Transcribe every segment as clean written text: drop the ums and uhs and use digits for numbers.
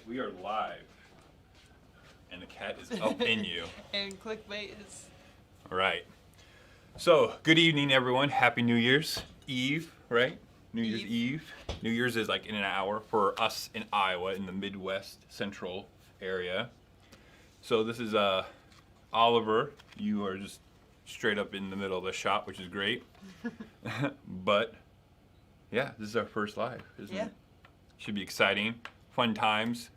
We are live. And the cat is up in you. And clickbait is... Alright. So, good evening, everyone. Happy New Year's Eve, right? New Year's Eve. New Year's is like in an hour for us in Iowa, in the Midwest Central area. So this is Oliver. You are just straight up in the middle of the shop, which is great. But, yeah, this is our first live, isn't it? Should be exciting. Fun times.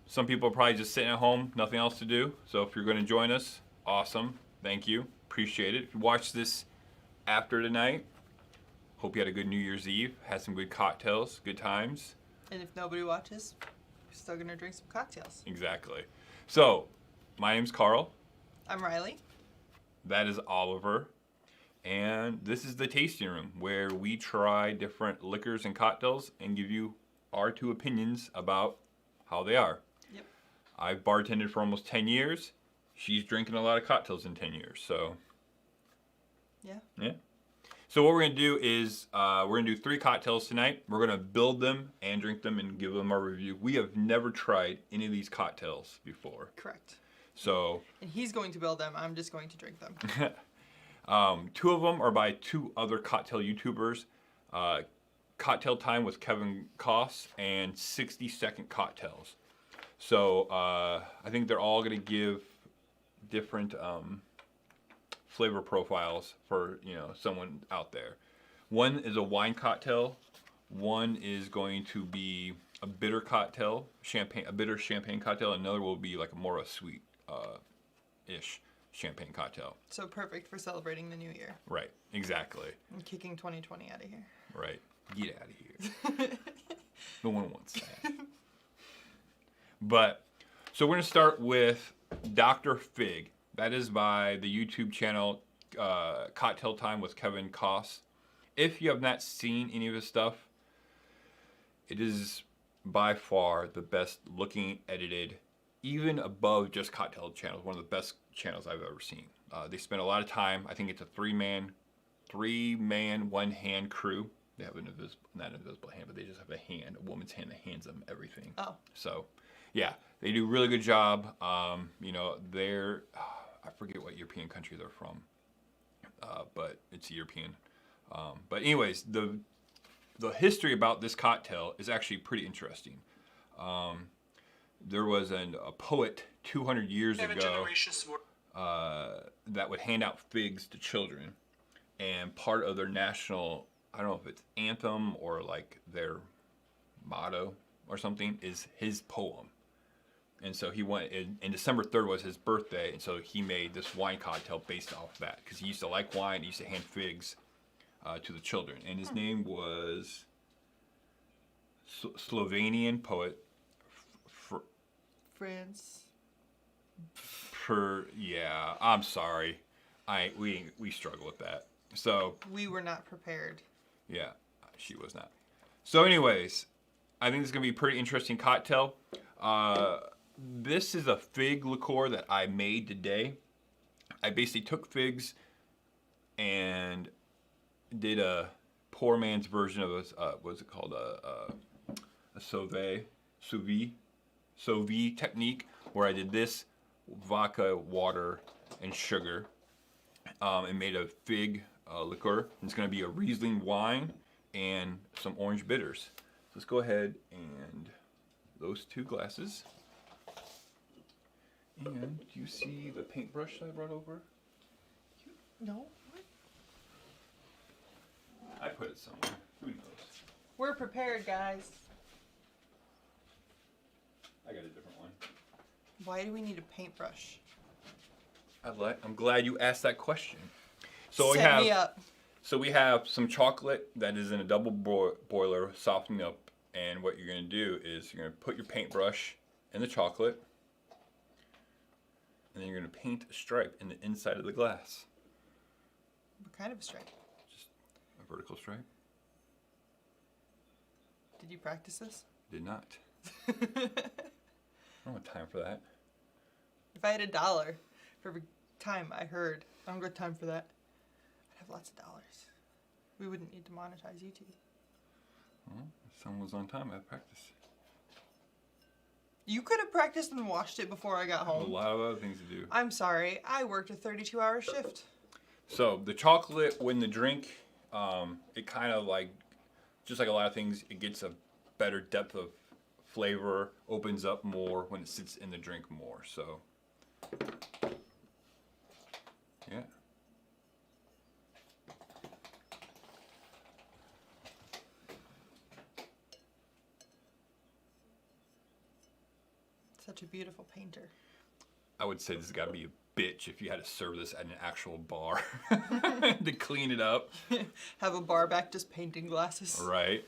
Some people are probably just sitting at home, nothing else to do. So if you're going to join us, awesome. Thank you. Appreciate it. If you watch this after tonight, hope you had a good New Year's Eve. Had some good cocktails, good times. And if nobody watches, we're still going to drink some cocktails. Exactly. So, my name's Carl. I'm Riley. That is Oliver. And this is the tasting room where we try different liquors and cocktails and give you our two opinions about how they are. Yep. I've bartended for almost 10 years. She's drinking a lot of cocktails in 10 years, so. Yeah. So what we're going to do is we're going to do 3 cocktails tonight. We're going to build them and drink them and give them our review. We have never tried any of these cocktails before. Correct. So. And he's going to build them. I'm just going to drink them. 2 of them are by 2 other cocktail YouTubers. Cocktail Time with Kevin Kos and 60-second cocktails. So I think they're all going to give different flavor profiles for someone out there. One is a wine cocktail. One is going to be a bitter cocktail, a bitter champagne cocktail. Another will be like more a sweet ish champagne cocktail. So perfect for celebrating the new year. Right, exactly. And kicking 2020 out of here. Right. Get out of here. No one wants that. But, so we're going to start with Dr. Fig. That is by the YouTube channel Cocktail Time with Kevin Kos. If you have not seen any of his stuff, it is by far the best looking, edited, even above just cocktail channels. One of the best channels I've ever seen. They spend a lot of time. I think it's a three-man, one-hand crew. They have not an invisible hand, but they just have a hand, a woman's hand that hands them everything. Oh. So, yeah, they do a really good job. They're, I forget what European country they're from, but it's European. But anyways, the history about this cocktail is actually pretty interesting. There was a poet 200 years ago that would hand out figs to children, and part of their national, I don't know if it's anthem or like their motto or something, is his poem. And so he went, and December 3rd was his birthday, and so he made this wine cocktail based off of that, because he used to like wine, he used to hand figs to the children. And his name was Slovenian poet France. Yeah, I'm sorry. We struggle with that. So we were not prepared. Yeah, she was not. So anyways, I think this is going to be a pretty interesting cocktail. This is a fig liqueur that I made today. I basically took figs and did a poor man's version of what's it called? A sous vide technique, where I did this, vodka, water, and sugar, and made a fig liqueur. It's going to be a Riesling wine and some orange bitters. So let's go ahead and those 2 glasses. And do you see the paintbrush that I brought over? No. What? I put it somewhere. Who knows? We're prepared, guys. I got a different one. Why do we need a paintbrush? I'm glad you asked that question. So Set me up. So we have some chocolate that is in a double boiler, softening up, and what you're going to do is you're going to put your paintbrush in the chocolate, and then you're going to paint a stripe in the inside of the glass. What kind of a stripe? Just a vertical stripe. Did you practice this? Did not. I don't have time for that. If I had $1 for every time I heard, I don't got time for that, I'd have lots of dollars. We wouldn't need to monetize YouTube. Well, if someone was on time, I'd practice. You could have practiced and washed it before I got A home. lot of other things to do. I'm sorry. I worked a 32-hour shift. So the chocolate, when the drink, it kind of like, just like a lot of things, it gets a better depth of flavor, opens up more when it sits in the drink more. So, yeah. Such a beautiful painter. I would say this has got to be a bitch if you had to serve this at an actual bar to clean it up. Have a bar back just painting glasses. Right.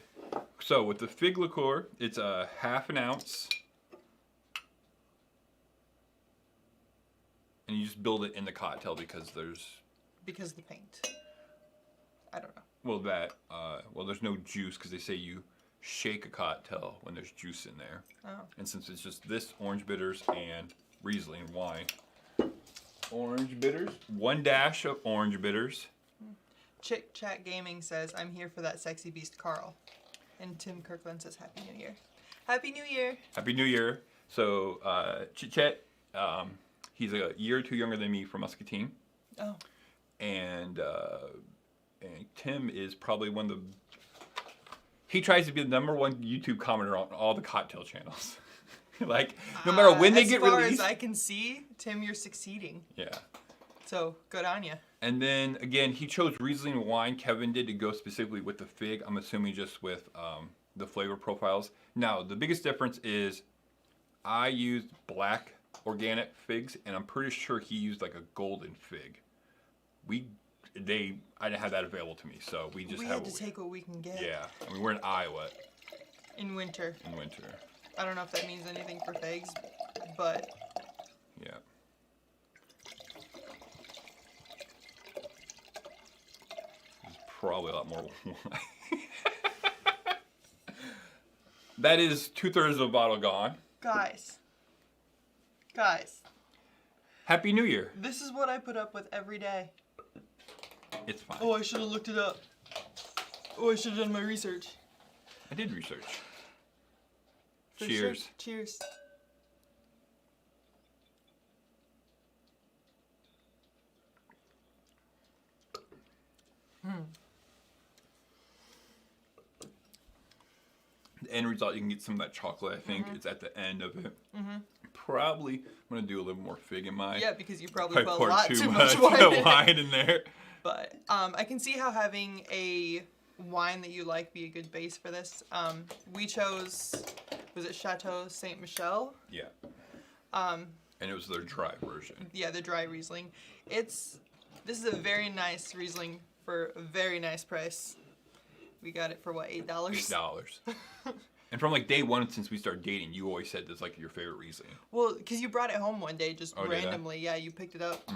So with the fig liqueur, it's a half an ounce. And you just build it in the cocktail because there's... Because the paint. I don't know. Well, there's no juice because they say you shake a cocktail when there's juice in there. Oh. And since it's just this orange bitters and Riesling wine. Orange bitters, 1 dash of orange bitters. Chick Chat Gaming says, I'm here for that sexy beast Carl. And Tim Kirkland says, Happy New Year. Happy New Year. Happy New Year. So, Chit-Chat, he's a year or two younger than me from Muscatine. Oh. And Tim is probably one of the... He tries to be the #1 YouTube commenter on all the cocktail channels. Like, no matter when they get released... As far as I can see, Tim, you're succeeding. Yeah. So, good on you. And then, again, he chose Riesling wine. Kevin did to go specifically with the fig. I'm assuming just with the flavor profiles. Now, the biggest difference is I used black organic figs, and I'm pretty sure he used like a golden fig. I didn't have that available to me, so we just had to take what we can get. Yeah, I mean, we're in Iowa. In winter. In winter. I don't know if that means anything for figs, but... Yeah. There's probably a lot more wine. That is 2/3 of the bottle gone. Guys. Happy New Year. This is what I put up with every day. It's fine. Oh, I should have looked it up. Oh, I should have done my research. I did research. For Cheers. Sure. Cheers. The end result, you can get some of that chocolate, I think. It's at the end of it. Probably, I'm going to do a little more fig in mine. Yeah, because you probably put a poured lot too much wine. wine in there. But I can see how having a wine that you like be a good base for this. We chose, was it Chateau Saint Michel? Yeah. And it was their dry version. Yeah, the dry Riesling. This is a very nice Riesling for a very nice price. We got it for what, $8? $8. And from like day one, since we started dating, you always said that's like your favorite Riesling. Well, because you brought it home one day just Oh, did I? randomly. Yeah, you picked it up.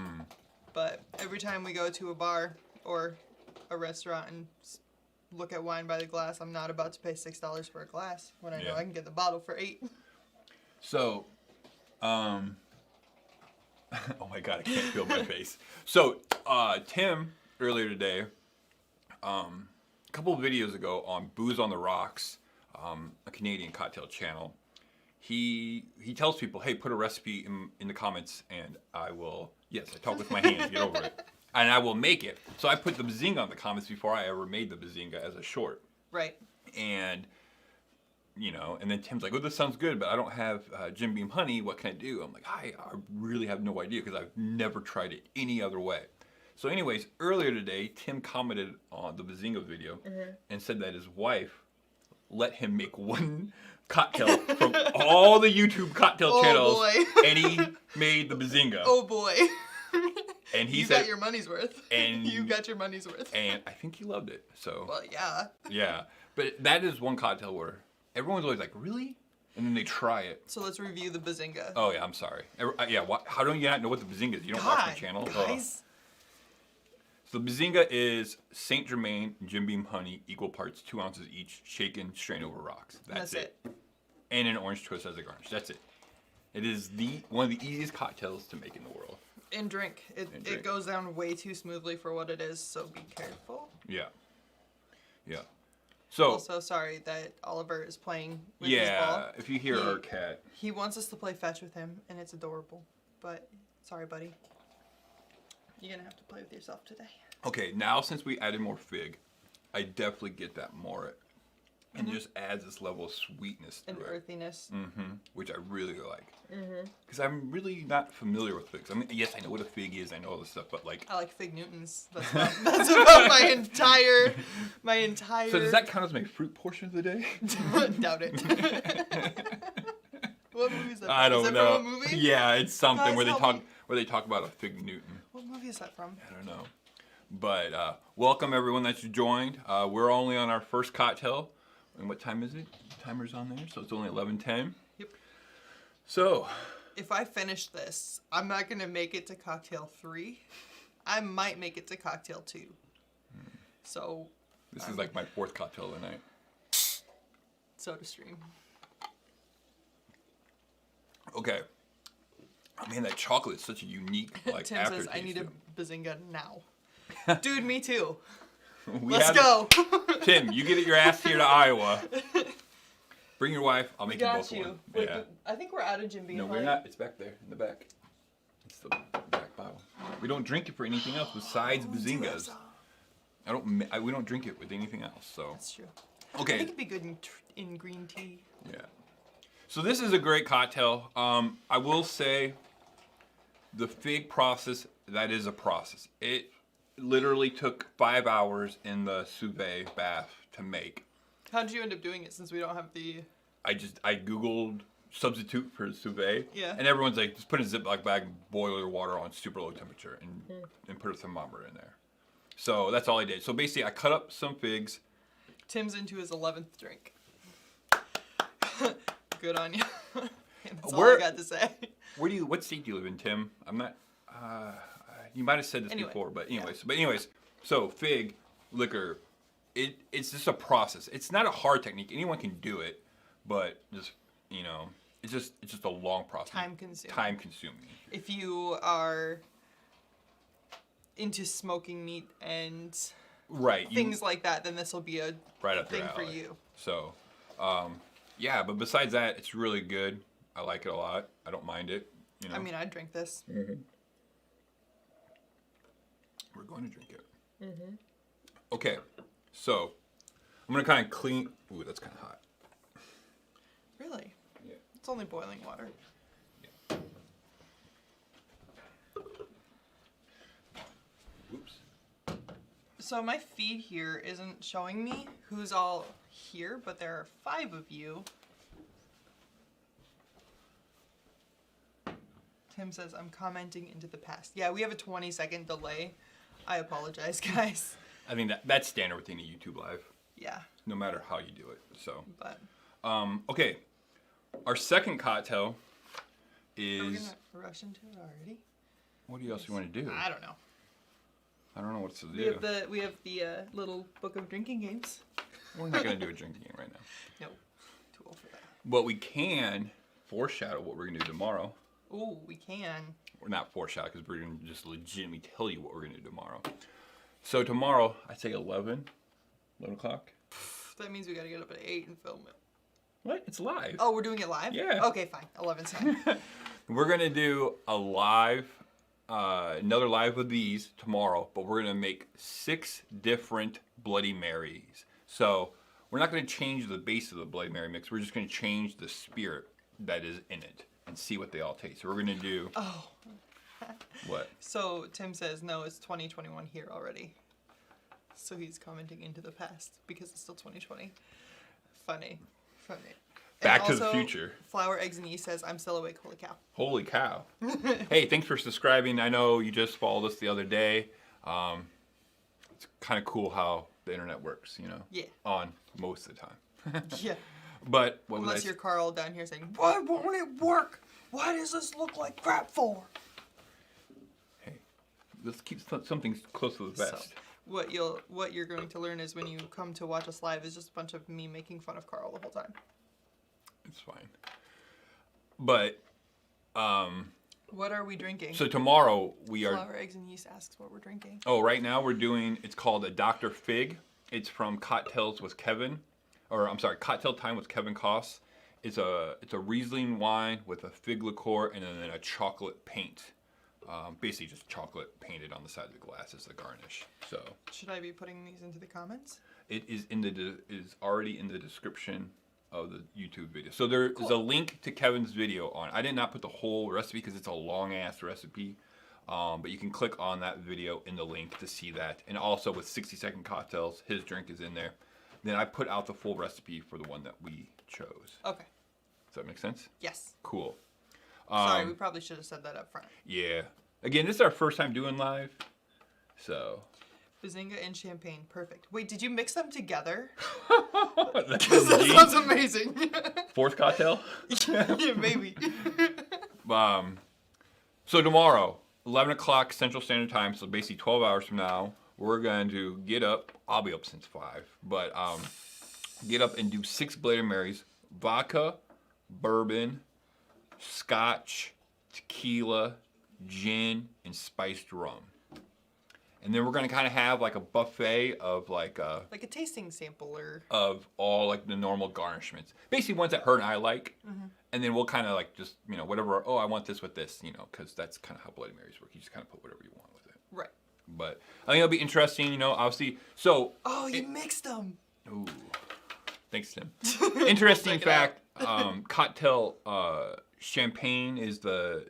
But every time we go to a bar or a restaurant and look at wine by the glass, I'm not about to pay $6 for a glass when I know I can get the bottle for $8. So, oh my God, I can't feel my face. So, Tim, earlier today, a couple of videos ago on Booze on the Rocks, a Canadian cocktail channel, he tells people, hey, put a recipe in the comments and I will, yes, I talk with my hands, get over it, and I will make it. So I put the Bazinga on the comments before I ever made the Bazinga as a short. Right. And, you know, and then Tim's like, oh, this sounds good, but I don't have Jim Beam honey. What can I do? I'm like, I really have no idea because I've never tried it any other way. So anyways, earlier today, Tim commented on the Bazinga video and said that his wife let him make one cocktail from all the YouTube cocktail channels, boy. and he made the Bazinga. Oh boy. And he you said, got your money's worth. and you got your money's worth. And I think he loved it. So Well, yeah. yeah, but that is one cocktail where everyone's always like, really? And then they try it. So let's review the Bazinga. Oh yeah, I'm sorry. How don't you not know what the Bazinga is? You don't watch my channel? Guys. So the Bazinga is Saint Germain and Jim Beam honey, equal parts, 2 ounces each, shaken, strained over rocks. That's it. And an orange twist as a garnish. That's it. It is one of the easiest cocktails to make in the world. And drink. It goes down way too smoothly for what it is, so be careful. Yeah. Yeah. So also, sorry that Oliver is playing with his ball. yeah, if you hear our cat. He wants us to play fetch with him, and it's adorable. But, sorry, buddy. You're going to have to play with yourself today. Okay, now since we added more fig, I definitely get that more. And just adds this level of sweetness to and it. earthiness. Which I really like. Because I'm really not familiar with figs. I mean, yes, I know what a fig is. I know all this stuff, but like... I like fig Newtons. That's about my entire... So does that count as my fruit portion of the day? Doubt it. What movie is that from? I don't is that know. From a movie? Yeah, it's something Guys, where help me. they talk about a fig Newton. What movie is that from? I don't know. But welcome everyone that's joined. We're only on our first cocktail. And what time is it? The timer's on there, so it's only 11:10. Yep. So, if I finish this, I'm not gonna make it to cocktail 3. I might make it to cocktail 2. So. This is like my 4th cocktail of the night. Soda stream. Okay. I mean, that chocolate is such a unique like Tim aftertaste. says I need a bazinga now. Dude, me too. We Let's have go. Tim, you get your ass here to Iowa. Bring your wife. I'll make you Got both you. one. Wait, Yeah. I think we're out of Jim Beam. No, we're not. It's back there in the back. It's the back bottle. We don't drink it for anything else besides bazingas. We don't drink it with anything else. So. That's true. Okay. I think it'd be good in green tea. Yeah. So this is a great cocktail. I will say, the fig process. That is a process. It literally took 5 hours in the sous vide bath to make. How did you end up doing it since we don't have the... I Googled substitute for sous vide. Yeah. And everyone's like, just put a Ziploc bag, boil your water on super low temperature and put a thermometer in there. So that's all I did. So basically I cut up some figs. Tim's into his 11th drink. Good on you. That's all I got to say. What state do you live in, Tim? I'm not, you might have said this before, but anyways, so fig liquor, it's just a process. It's not a hard technique. Anyone can do it, but just, it's just a long process. Time consuming. If you are into smoking meat and things like that, then this will be a thing for you. So, yeah, but besides that, it's really good. I like it a lot. I don't mind it. I mean, I'd drink this. We're going to drink it. Okay, so I'm going to kind of clean. Ooh, that's kind of hot. Really? Yeah. It's only boiling water. Yeah. Oops. So my feed here isn't showing me who's all here, but there are 5 of you. Tim says, I'm commenting into the past. Yeah, we have a 20-second delay. I apologize, guys. I think that's standard within a YouTube live. Yeah. No matter how you do it. So. But. Okay. Our second cocktail is. Are we gonna rush into it already? What else you want to do? I don't know. I don't know what to do. We have the little book of drinking games. We're not gonna do a drinking game right now. No, too old for that. But we can foreshadow what we're gonna do tomorrow. Ooh, we can. We're not foreshadow because we're gonna just legitimately tell you what we're gonna do tomorrow. So tomorrow, I say 11 o'clock. That means we gotta get up at 8 and film it. What? It's live. Oh, we're doing it live? Yeah. Okay, fine. 11's fine. We're gonna do a live, another live of these tomorrow, but we're gonna make 6 different Bloody Marys. So we're not gonna change the base of the Bloody Mary mix. We're just gonna change the spirit that is in it and see what they all taste. So we're gonna do. Oh. What? So Tim says no, it's 2021 here already. So he's commenting into the past because it's still 2020. Funny. Back and to the also, future. Flower Eggs and Yeast says, I'm still awake, holy cow. Holy cow. Hey, thanks for subscribing. I know you just followed us the other day. It's kind of cool how the internet works, Yeah. On most of the time. Yeah. But unless you're Carl down here saying, why won't it work? Why does this look like crap for? Hey, let's keep something close to the vest. So, what you're going to learn is when you come to watch us live is just a bunch of me making fun of Carl the whole time. It's fine. But what are we drinking? So tomorrow we are. Flower Eggs and Yeast asks what we're drinking. Oh, right now we're doing. It's called a Dr. Fig. It's from Cocktails with Kevin, Cocktail Time with Kevin Kos. It's a Riesling wine with a fig liqueur and then a chocolate paint. Basically just chocolate painted on the side of the glass as the garnish. So should I be putting these into the comments? it is is already in the description of the YouTube video. So there is a link to Kevin's video on. I did not put the whole recipe because it's a long ass recipe. But you can click on that video in the link to see that. And also with 60-second cocktails, his drink is in there. Then I put out the full recipe for the one that we chose. Okay. Does that make sense? Yes. Cool. Sorry, we probably should have said that up front. Yeah. Again, this is our first time doing live. So. Bazinga and champagne. Perfect. Wait, did you mix them together? That sounds amazing. Fourth cocktail? Yeah, maybe. So tomorrow, 11 o'clock Central Standard Time, so basically 12 hours from now, we're going to get up. I'll be up since 5. But get up and do 6 Bloody Marys. Vodka, bourbon, scotch, tequila, gin, and spiced rum. And then we're going to kind of have like a buffet of like a tasting sample of all like the normal garnishments. Basically ones that her and I like. Mm-hmm. And then we'll kind of like just, whatever, I want this with this, because that's kind of how Bloody Marys work. You just kind of put whatever you want with it. Right. But I think it'll be interesting, obviously. So. Oh, you mixed them. Ooh. Thanks, Tim. Interesting fact, cocktail champagne is the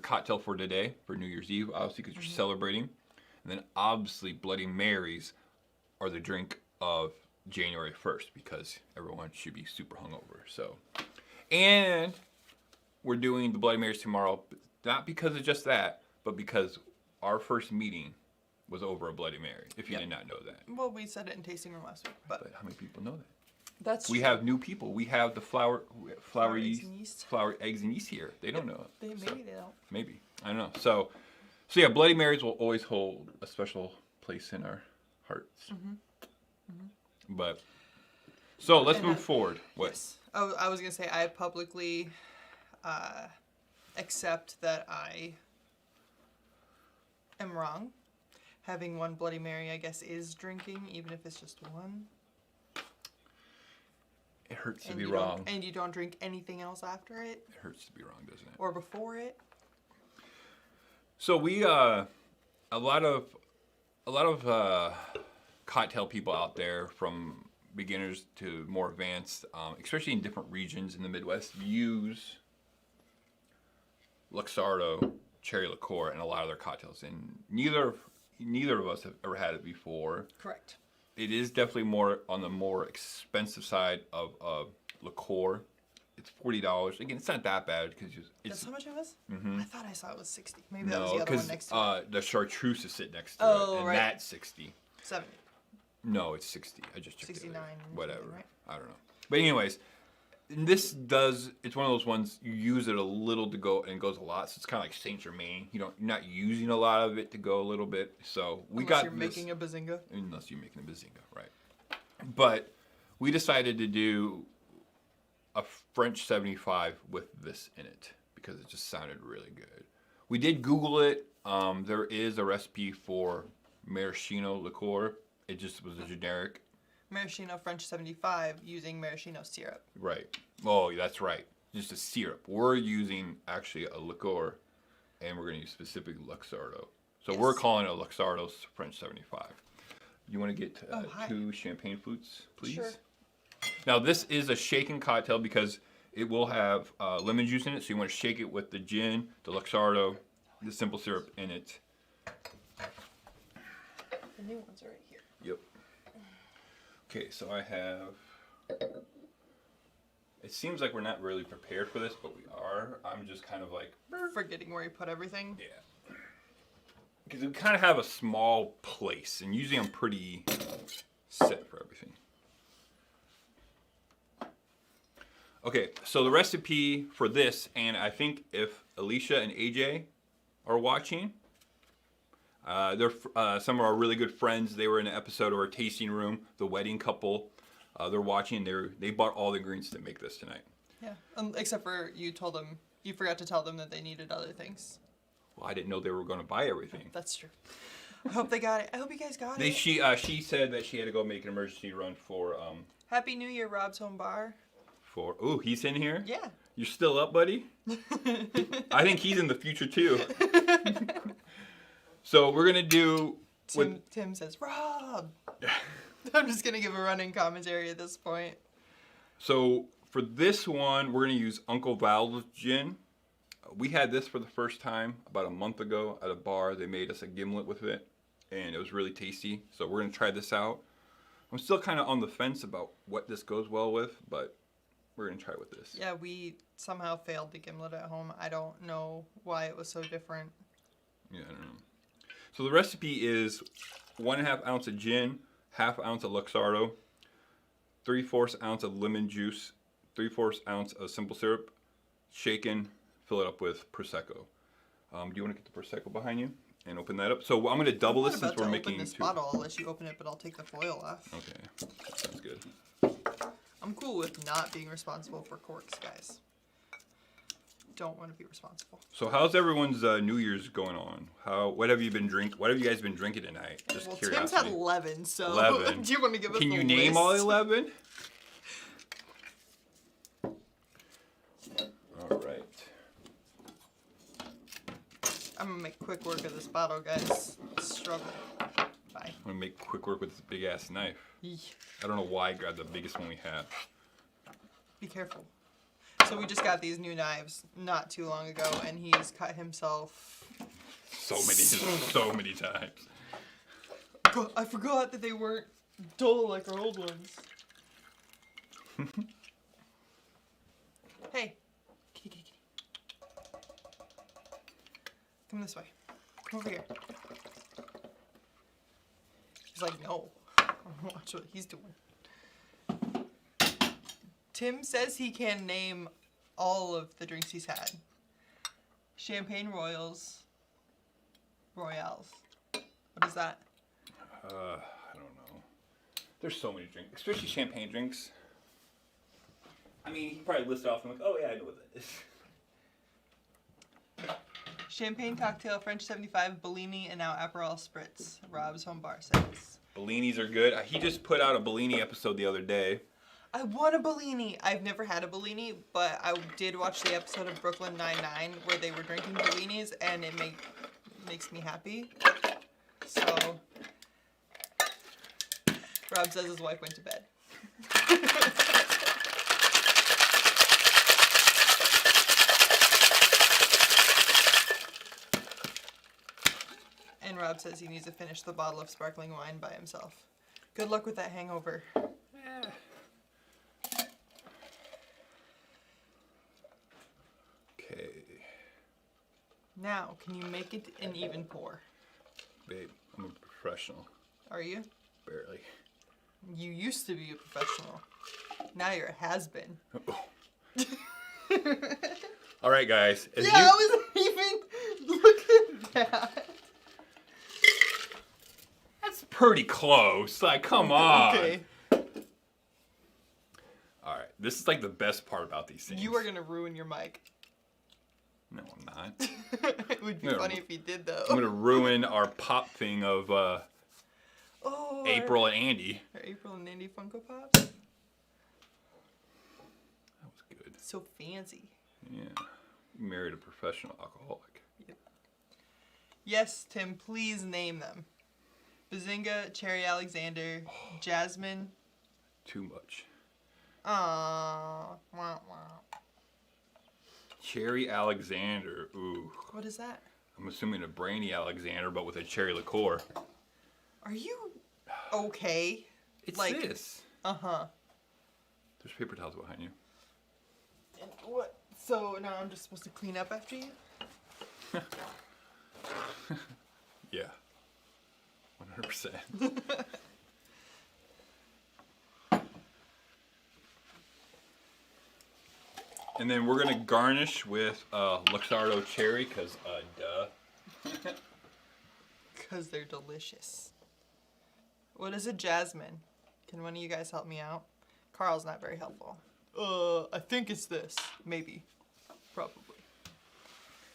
cocktail for today, for New Year's Eve, obviously, because you're celebrating. And then obviously Bloody Marys are the drink of January 1st because everyone should be super hungover. So, and we're doing the Bloody Marys tomorrow, not because of just that, but because our first meeting was over a Bloody Mary, if you did not know that. Well, we said it in tasting room last week, but how many people know that? That's we true. have new people. We have the flour eggs and yeast. Flour, eggs, and yeast here. They don't know it. Maybe they don't. Maybe. I don't know. So yeah, Bloody Marys will always hold a special place in our hearts. Mm-hmm. Mm-hmm. But, so let's move forward. What? Yes. Oh, I was going to say, I publicly accept that I am wrong. Having one Bloody Mary, I guess, is drinking, even if it's just one. It hurts to be wrong. And you don't drink anything else after it? It hurts to be wrong, doesn't it? Or before it? So we, a lot of cocktail people out there, from beginners to more advanced, especially in different regions in the Midwest, use Luxardo cherry liqueur in a lot of their cocktails, and neither of us have ever had it before. Correct. It is definitely more on the more expensive side of liqueur. It's $40. Again, it's not that bad because it's. That's how much it was? Mm-hmm. I thought I saw it was $60. Maybe that was the other one next to it. The chartreuse is sitting next to it, and right. that's $60. 70. No, it's $60. I just checked 69. it. Whatever. Right? I don't know. But anyways, it's one of those ones you use it a little to go and it goes a lot. So it's kind of like Saint Germain. You're not using a lot of it to go a little bit. So Unless you're making a bazinga. Unless you're making a bazinga, right? But we decided to do a French 75 with this in it because it just sounded really good. We did Google it. There is a recipe for maraschino liqueur. It just was a generic. Maraschino French 75 using maraschino syrup. Right. Oh, that's right. Just a syrup. We're using actually a liqueur, and we're going to use specific Luxardo. So we're calling it a Luxardo French 75. You want to get 2 champagne flutes, please? Sure. Now, this is a shaken cocktail because it will have lemon juice in it, so you want to shake it with the gin, the Luxardo, the simple syrup in it. The new ones are right here. Yep. Okay, so I have... It seems like we're not really prepared for this, but we are. I'm just kind of like... Forgetting where you put everything. Yeah. Because we kind of have a small place, and usually I'm pretty set for everything. Okay, so the recipe for this, and I think if Alicia and AJ are watching, they're some of our really good friends. They were in an episode of our tasting room, the wedding couple. They're watching. They bought all the ingredients to make this tonight. Yeah, except for you forgot to tell them that they needed other things. Well, I didn't know they were going to buy everything. That's true. I hope they got it. I hope you guys got it. She said that she had to go make an emergency run for Happy New Year, Rob's Home Bar. Ooh, he's in here? Yeah. You're still up, buddy? I think he's in the future too. So we're gonna do. Tim says, Rob. I'm just gonna give a running commentary at this point. So for this one, we're gonna use Uncle Val's gin. We had this for the first time about a month ago at a bar. They made us a gimlet with it, and it was really tasty. So we're gonna try this out. I'm still kind of on the fence about what this goes well with, but we're gonna try with this. Yeah, we somehow failed the gimlet at home. I don't know why it was so different. Yeah, I don't know. So the recipe is 1.5 ounce of gin, 1/2 ounce of Luxardo, 3/4 ounce of lemon juice, 3/4 ounce of simple syrup, shaken, fill it up with Prosecco. Do you want to get the Prosecco behind you and open that up? So I'm going to double this since we're making open this bottle. I'll let you open it, but I'll take the foil off. Okay, that sounds good. I'm cool with not being responsible for corks, guys. Don't want to be responsible. So how's everyone's New Year's going on? What have you been What have you guys been drinking tonight? Just curiosity. Tim's had 11, so 11. Do you want to give us Can the you name list? all 11? All right. I'm gonna make quick work of this bottle, guys. Struggle. Bye. I'm gonna make quick work with this big ass knife. Eek. I don't know why I grabbed the biggest one we have. Be careful. So we just got these new knives not too long ago, and he's cut himself So many times. God, I forgot that they weren't dull like our old ones. Hey, kitty, kitty, kitty. Come this way. Come over here. He's like, no. Watch what he's doing. Tim says he can name all of the drinks he's had. Champagne Royals. Royales. What is that? I don't know. There's so many drinks, especially champagne drinks. I mean, he probably listed off and like, oh yeah, I know what that is. Champagne cocktail, French 75, Bellini, and now Aperol Spritz. Rob's Home Bar says. Bellinis are good. He just put out a Bellini episode the other day. I want a Bellini. I've never had a Bellini, but I did watch the episode of Brooklyn Nine-Nine where they were drinking Bellinis, and it makes me happy. So, Rob says his wife went to bed. And Rob says he needs to finish the bottle of sparkling wine by himself. Good luck with that hangover. Okay. Now, can you make it an even pour? Babe, I'm a professional. Are you? Barely. You used to be a professional. Now you're a has-been. All right, guys. I wasn't even... Look at that. That's pretty close. Like, come on. Okay. All right. This is like the best part about these things. You are going to ruin your mic. No, I'm not. It would be funny if you did, though. I'm going to ruin our pop thing of April and Andy. Our April and Andy Funko Pops. That was good. So fancy. Yeah. You married a professional alcoholic. Yep. Yes, Tim, please name them. Bazinga, Cherry Alexander, Jasmine. Too much. Aww. Wah, wah. Cherry Alexander. Ooh. What is that? I'm assuming a Brainy Alexander, but with a cherry liqueur. Are you okay? It's like, this. Uh-huh. There's paper towels behind you. And what? So now I'm just supposed to clean up after you? Yeah. 100%. And then we're going to garnish with Luxardo cherry, because, duh. Because they're delicious. What is a jasmine? Can one of you guys help me out? Carl's not very helpful. I think it's this. Maybe. Probably.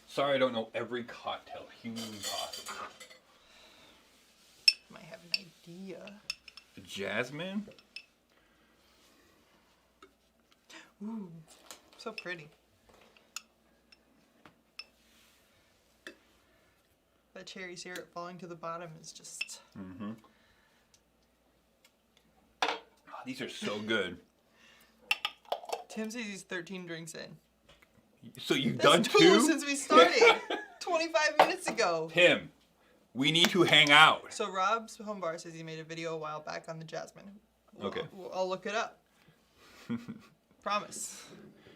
Sorry I don't know every cocktail humanly possible. Might have an idea. Jasmine? Ooh, so pretty. That cherry syrup falling to the bottom is just... Mm-hmm. Oh, these are so good. Tim says he's 13 drinks in. So you've That's done 2 two? since we started 25 minutes ago. Tim, we need to hang out. So Rob's home bar says he made a video a while back on the Jasmine. Okay. I'll look it up. Promise.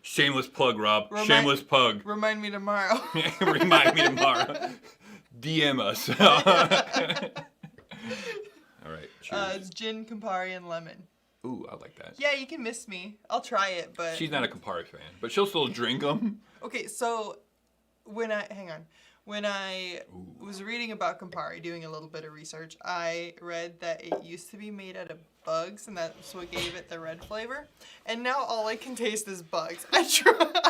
Shameless plug, Rob. Shameless plug. Remind me tomorrow. Remind me tomorrow. DM us. All right. Cheers. It's gin, Campari, and lemon. Ooh, I like that. Yeah, you can miss me. I'll try it, but... She's not a Campari fan, but she'll still drink them. Okay, so when I was reading about Campari, doing a little bit of research, I read that it used to be made out of bugs, and that's what gave it the red flavor. And now all I can taste is bugs. I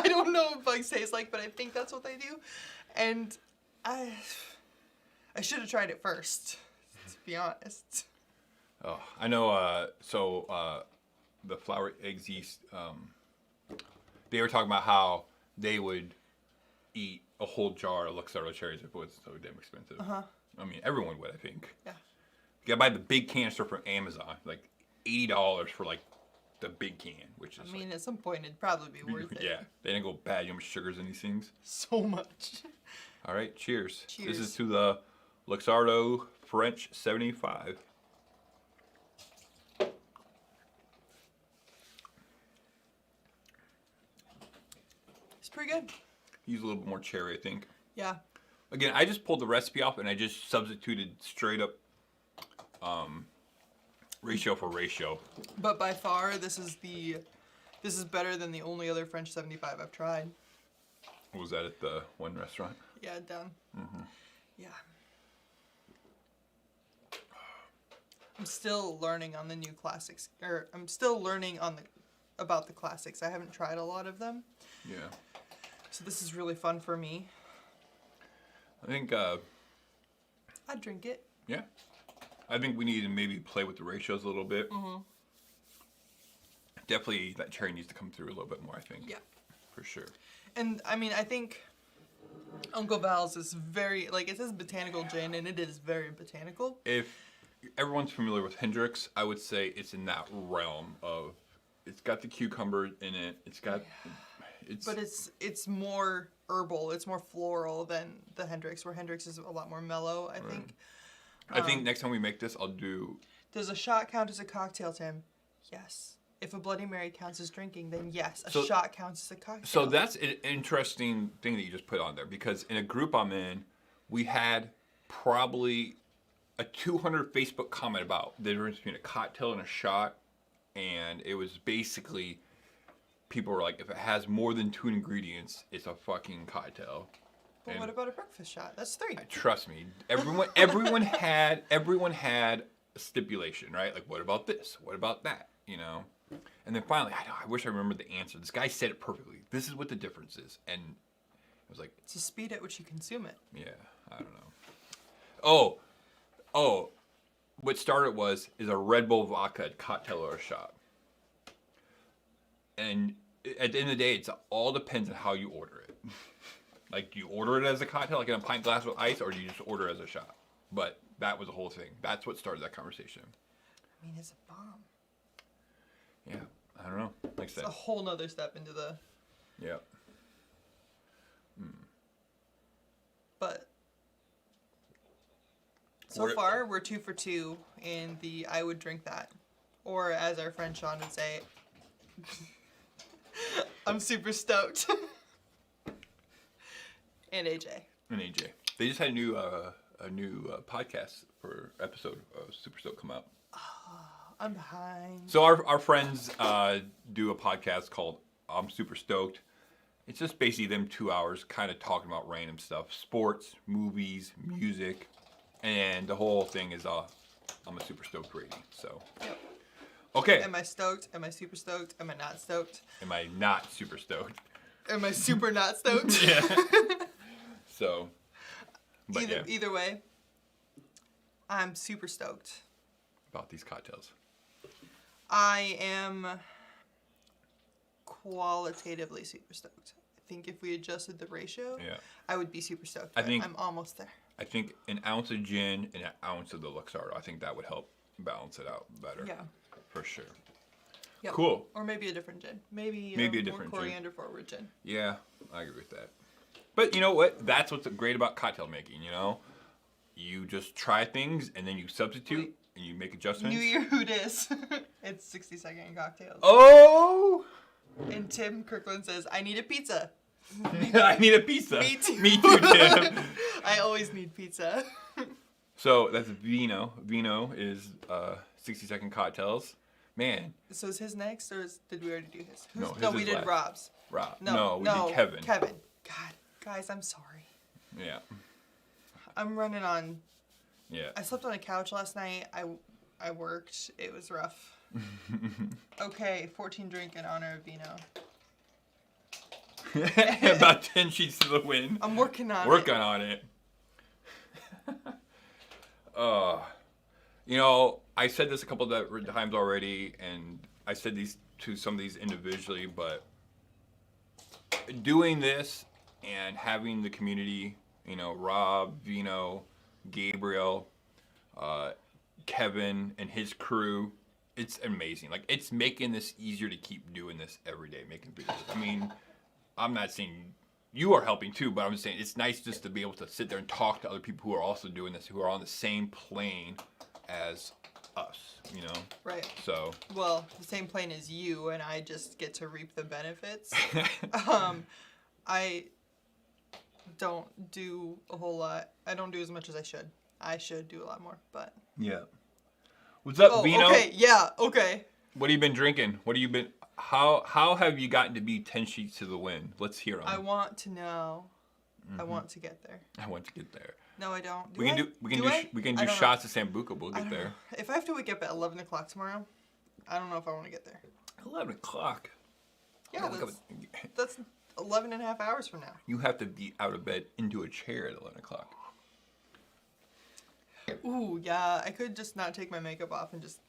don't know what bugs taste like, but I think that's what they do. And I should have tried it first, to be honest. Oh, I know. The flour, eggs, yeast. They were talking about how they would eat a whole jar of Luxardo cherries if it was so damn expensive. I mean, everyone would, I think. Yeah. You gotta buy the big canister from Amazon, like $80 for like the big can, which is. I mean, like, at some point it'd probably be worth it. Yeah, they didn't go bad. You know how much sugar's in these things? So much. All right, cheers. Cheers. This is to the Luxardo French 75. It's pretty good. Use a little bit more cherry, I think. Yeah. Again, I just pulled the recipe off and I just substituted straight up ratio for ratio. But by far, this is better than the only other French 75 I've tried. Was that at the one restaurant? Yeah, down. Yeah. I'm still learning on the new classics, or I'm still learning about the classics. I haven't tried a lot of them. Yeah. So this is really fun for me. I think. I'd drink it. Yeah. I think we need to maybe play with the ratios a little bit. Definitely, that cherry needs to come through a little bit more, I think. Yeah. For sure. And I mean, I think Uncle Val's is very, like, it says botanical gin, and it is very botanical. If everyone's familiar with Hendrick's, I would say it's in that realm of, it's got the cucumber in it. It's got, But it's more herbal. It's more floral than the Hendrick's, where Hendrick's is a lot more mellow, I think. I think next time we make this, I'll do. Does a shot count as a cocktail, Tim? Yes. If a Bloody Mary counts as drinking, then yes, a shot counts as a cocktail. So that's an interesting thing that you just put on there, because in a group I'm in, we had probably a 200 Facebook comment about the difference between a cocktail and a shot, and it was basically people were like, if it has more than 2 ingredients, it's a fucking cocktail. But And what about a breakfast shot? That's 3. trust me, everyone had a stipulation, right? Like, what about this? What about that? You know. And then finally, I wish I remembered the answer. This guy said it perfectly. This is what the difference is, and it was like, it's the speed at which you consume it. yeah, I don't know. Oh, what started is a Red Bull vodka cocktail or a shot. And at the end of the day, it all depends on how you order it. Like, do you order it as a cocktail, like in a pint glass with ice, or do you just order it as a shot? But that was the whole thing. That's what started that conversation. I mean, it's a bomb. Yeah, I don't know. Like I It's said. a whole nother step into the... Yeah. But so far, we're 2 for 2 in the I would drink that. Or as our friend Sean would say, I'm super stoked. And AJ. They just had a new podcast for episode of Super Stoked come out. I'm behind. So our friends do a podcast called I'm Super Stoked. It's just basically them 2 hours kind of talking about random stuff. Sports, movies, music. And the whole thing is I'm a super stoked rating. So, Yep. Okay. Am I stoked? Am I super stoked? Am I not stoked? Am I not super stoked? Am I super not stoked? Yeah. So, but Either way, I'm super stoked about these cocktails. I am qualitatively super stoked. I think if we adjusted the ratio, I would be super stoked. I think I'm almost there. I think an ounce of gin and an ounce of the Luxardo. I think that would help balance it out better. Yeah. For sure. Yep. Cool. Or maybe a different gin. Maybe a different more coriander forward gin. Yeah, I agree with that. But you know what? That's what's great about cocktail making, you know? You just try things and then you substitute and you make adjustments. New Year who dis. It's 60-second cocktails. Oh! And Tim Kirkland says, I need a pizza. I need a pizza. Me too. Me too, Tim. I always need pizza. So that's Vino. Vino is 60-second cocktails. Man. So is his next, or did we already do his? No, we did last. Rob's. Rob. No, we did Kevin. Kevin. God, guys, I'm sorry. Yeah. I'm running on. Yeah. I slept on a couch last night. I worked. It was rough. Okay, 14 drink in honor of Vino. About 10 sheets to the wind. I'm working on it. Working on it. You know, I said this a couple of times already, and I said these to some of these individually, but doing this and having the community, you know, Rob, Vino, Gabriel, Kevin, and his crew, it's amazing. Like, it's making this easier to keep doing this every day, making videos. I mean, I'm not saying you are helping too, but I'm just saying it's nice just to be able to sit there and talk to other people who are also doing this, who are on the same plane as us, you know? Right. So. Well, the same plane as you, and I just get to reap the benefits. I don't do a whole lot. I don't do as much as I should. I should do a lot more, but. Yeah. What's up, Vino? Okay, yeah, okay. What have you been drinking? What have you been... How have you gotten to be 10 sheets to the wind? Let's hear them. I want to know. I want to get there. I want to get there. No, I don't. We can do shots of Sambuca. We'll get there. If I have to wake up at 11 o'clock tomorrow, I don't know if I want to get there. 11 o'clock? Yeah, that's 11 and a half hours from now. You have to be out of bed into a chair at 11 o'clock. Ooh, yeah. I could just not take my makeup off and just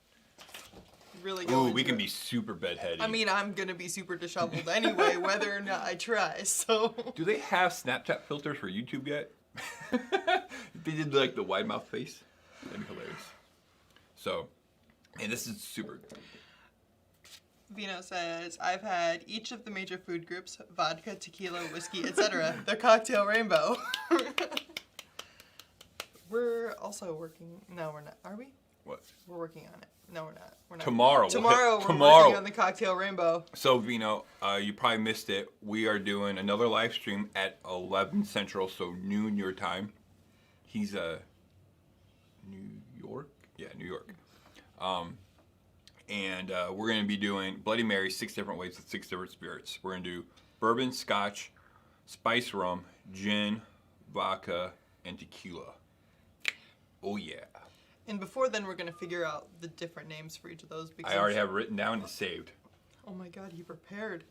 really go. Ooh, we can be super bedheady. I mean, I'm going to be super disheveled anyway, whether or not I try, so. Do they have Snapchat filters for YouTube yet? They did like the wide mouth face. That'd be hilarious. So, and this is super. Vino says, I've had each of the major food groups, vodka, tequila, whiskey, etc. The cocktail rainbow. We're also working. No, we're not. Are we? What? We're working on it. No, we're not. We're not. Tomorrow. We're working on the cocktail rainbow. So, Vino, you probably missed it. We are doing another live stream at 11 Central, so noon your time. He's New York? Yeah, New York. And we're going to be doing Bloody Mary 6 different ways with 6 different spirits. We're going to do bourbon, scotch, spice rum, gin, vodka, and tequila. Oh, yeah. And before then, we're going to figure out the different names for each of those. Because I already have it written down and saved. Oh, my God. He prepared.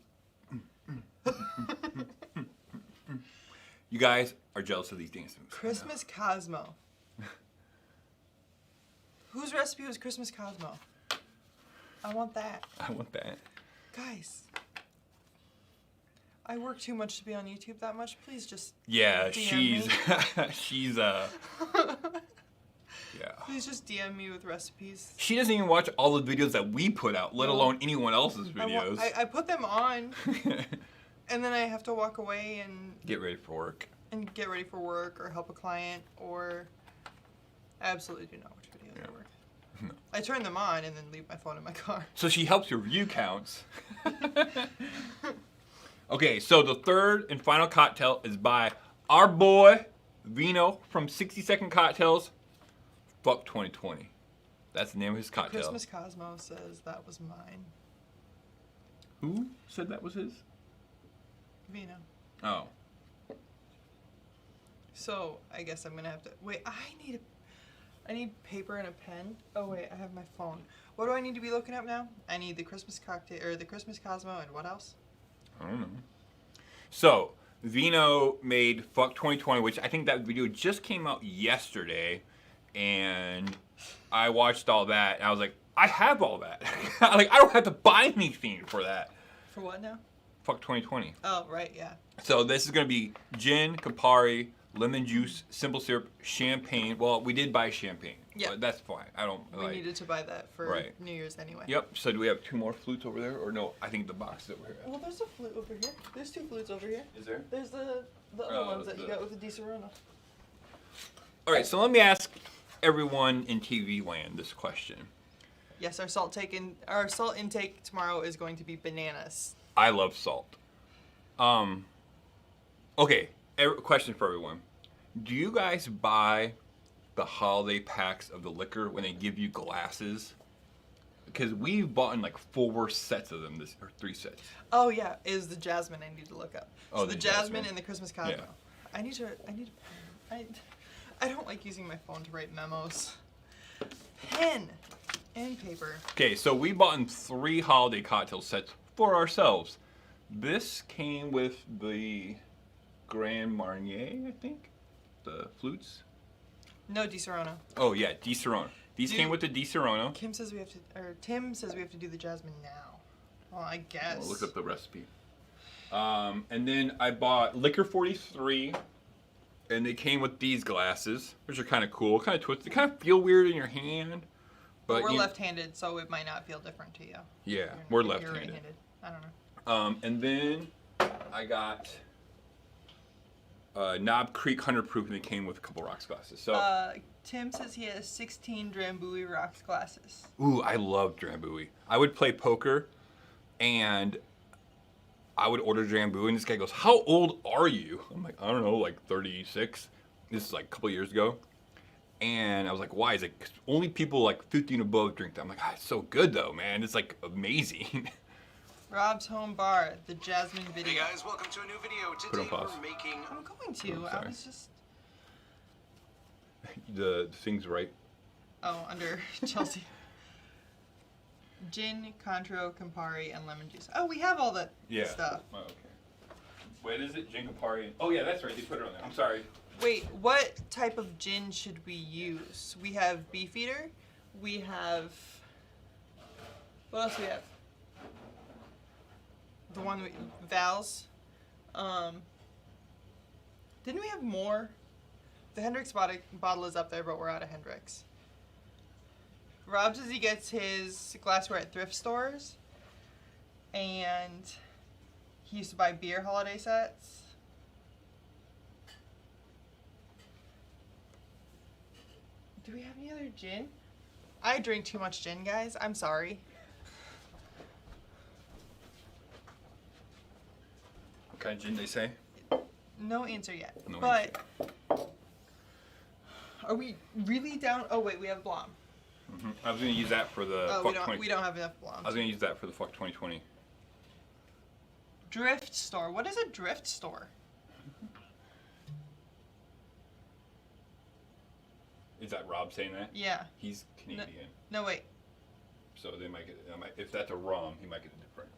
You guys are jealous of these dance moves. Christmas Cosmo. Whose recipe was Christmas Cosmo? I want that. I want that. Guys. I work too much to be on YouTube that much. Please just yeah, DM me. she's yeah. Please just DM me with recipes. She doesn't even watch all the videos that we put out, let alone anyone else's videos. I put them on, and then I have to walk away and get ready for work. And get ready for work or help a client or absolutely do not watch videos at work. No. I turn them on and then leave my phone in my car. So she helps your view counts. Okay, so the third and final cocktail is by our boy Vino from 60 Second Cocktails. Fuck 2020. That's the name of his cocktail. Christmas Cosmo says that was mine. Who said that was his? Vino. Oh. So I guess I'm gonna have to wait. I need paper and a pen. Oh wait, I have my phone. What do I need to be looking up now? I need the Christmas cocktail or the Christmas Cosmo and what else? I don't know. So Vino made Fuck 2020, which I think that video just came out yesterday, and I watched all that, and I was like, I have all that. Like, I don't have to buy anything for that. For what now? Fuck 2020. Oh, right, yeah. So this is gonna be gin, Campari, lemon juice, simple syrup, champagne. Well, we did buy champagne. Yeah. But that's fine. I don't We like. needed to buy that for Right. New Year's anyway. Yep. So do we have 2 more flutes over there, or no? I think the box is over here. Well, there's a flute over here. There's 2 flutes over here. Is there? There's the other ones that you got with the Di Serrano. All right. So let me ask everyone in TV land this question. Yes, our salt intake tomorrow is going to be bananas. I love salt. Okay. Question for everyone: do you guys buy the holiday packs of the liquor when they give you glasses? Because we've bought in like 4 sets of them, or 3 sets. Oh yeah, is the jasmine I need to look up. Oh, so the jasmine jasmine. and the Christmas Cosmo. Yeah. I need I don't like using my phone to write memos. Pen and paper. Okay, so we bought in 3 holiday cocktail sets for ourselves. This came with the Grand Marnier, I think, the flutes. No Di Serrano. Oh yeah, Di Serrano. These came with the Di Serrano. Tim says we have to do the jasmine now. Well, I guess. I'll look up the recipe. And then I bought Liquor 43, and they came with these glasses, which are kind of cool, kind of twisted, kind of feel weird in your hand. But we're left-handed, so it might not feel different to you. Yeah, You're we're left-handed. right-handed. I don't know. And then I got Knob Creek 100 proof, and they came with a couple rocks glasses. So Tim says he has 16 Drambuie rocks glasses. ooh, I love Drambuie. I would play poker, and I would order Drambuie, and this guy goes, "How old are you?" I'm like, "I don't know, like 36." This is like a couple years ago. And I was like, "Why?" He's like, "'Cause only people like 50 and above drink that." I'm like, it's so good though, man. It's like amazing. Rob's Home Bar, the Jasmine video. Hey guys, welcome to a new video. Put on Today pause. we're making... I'm going to. Oh, I sorry. was just... The thing's right. Oh, under Chelsea. Gin, Contro, Campari, and lemon juice. Oh, we have all that stuff. Oh, okay. What is it? Gin Campari. Oh yeah, that's right. They put it on there. I'm sorry. Wait, what type of gin should we use? We have Beefeater. We have... What else do we have? The one Val's. Didn't we have more? The Hendrix bottle is up there, but we're out of Hendrix. Rob says he gets his glassware at thrift stores. And he used to buy beer holiday sets. Do we have any other gin? I drink too much gin, guys. I'm sorry. What kind of gin they say? No answer yet. No but are we really down? Oh wait, we have Blom. Mm-hmm. I was gonna use that for the. Oh, Fuck we don't have enough Blom. I was gonna use that for the Fuck 2020. Drift store. What is a drift store? Is that Rob saying that? Yeah. He's Canadian, No wait. so they might get. If that's a rum, he might get it different.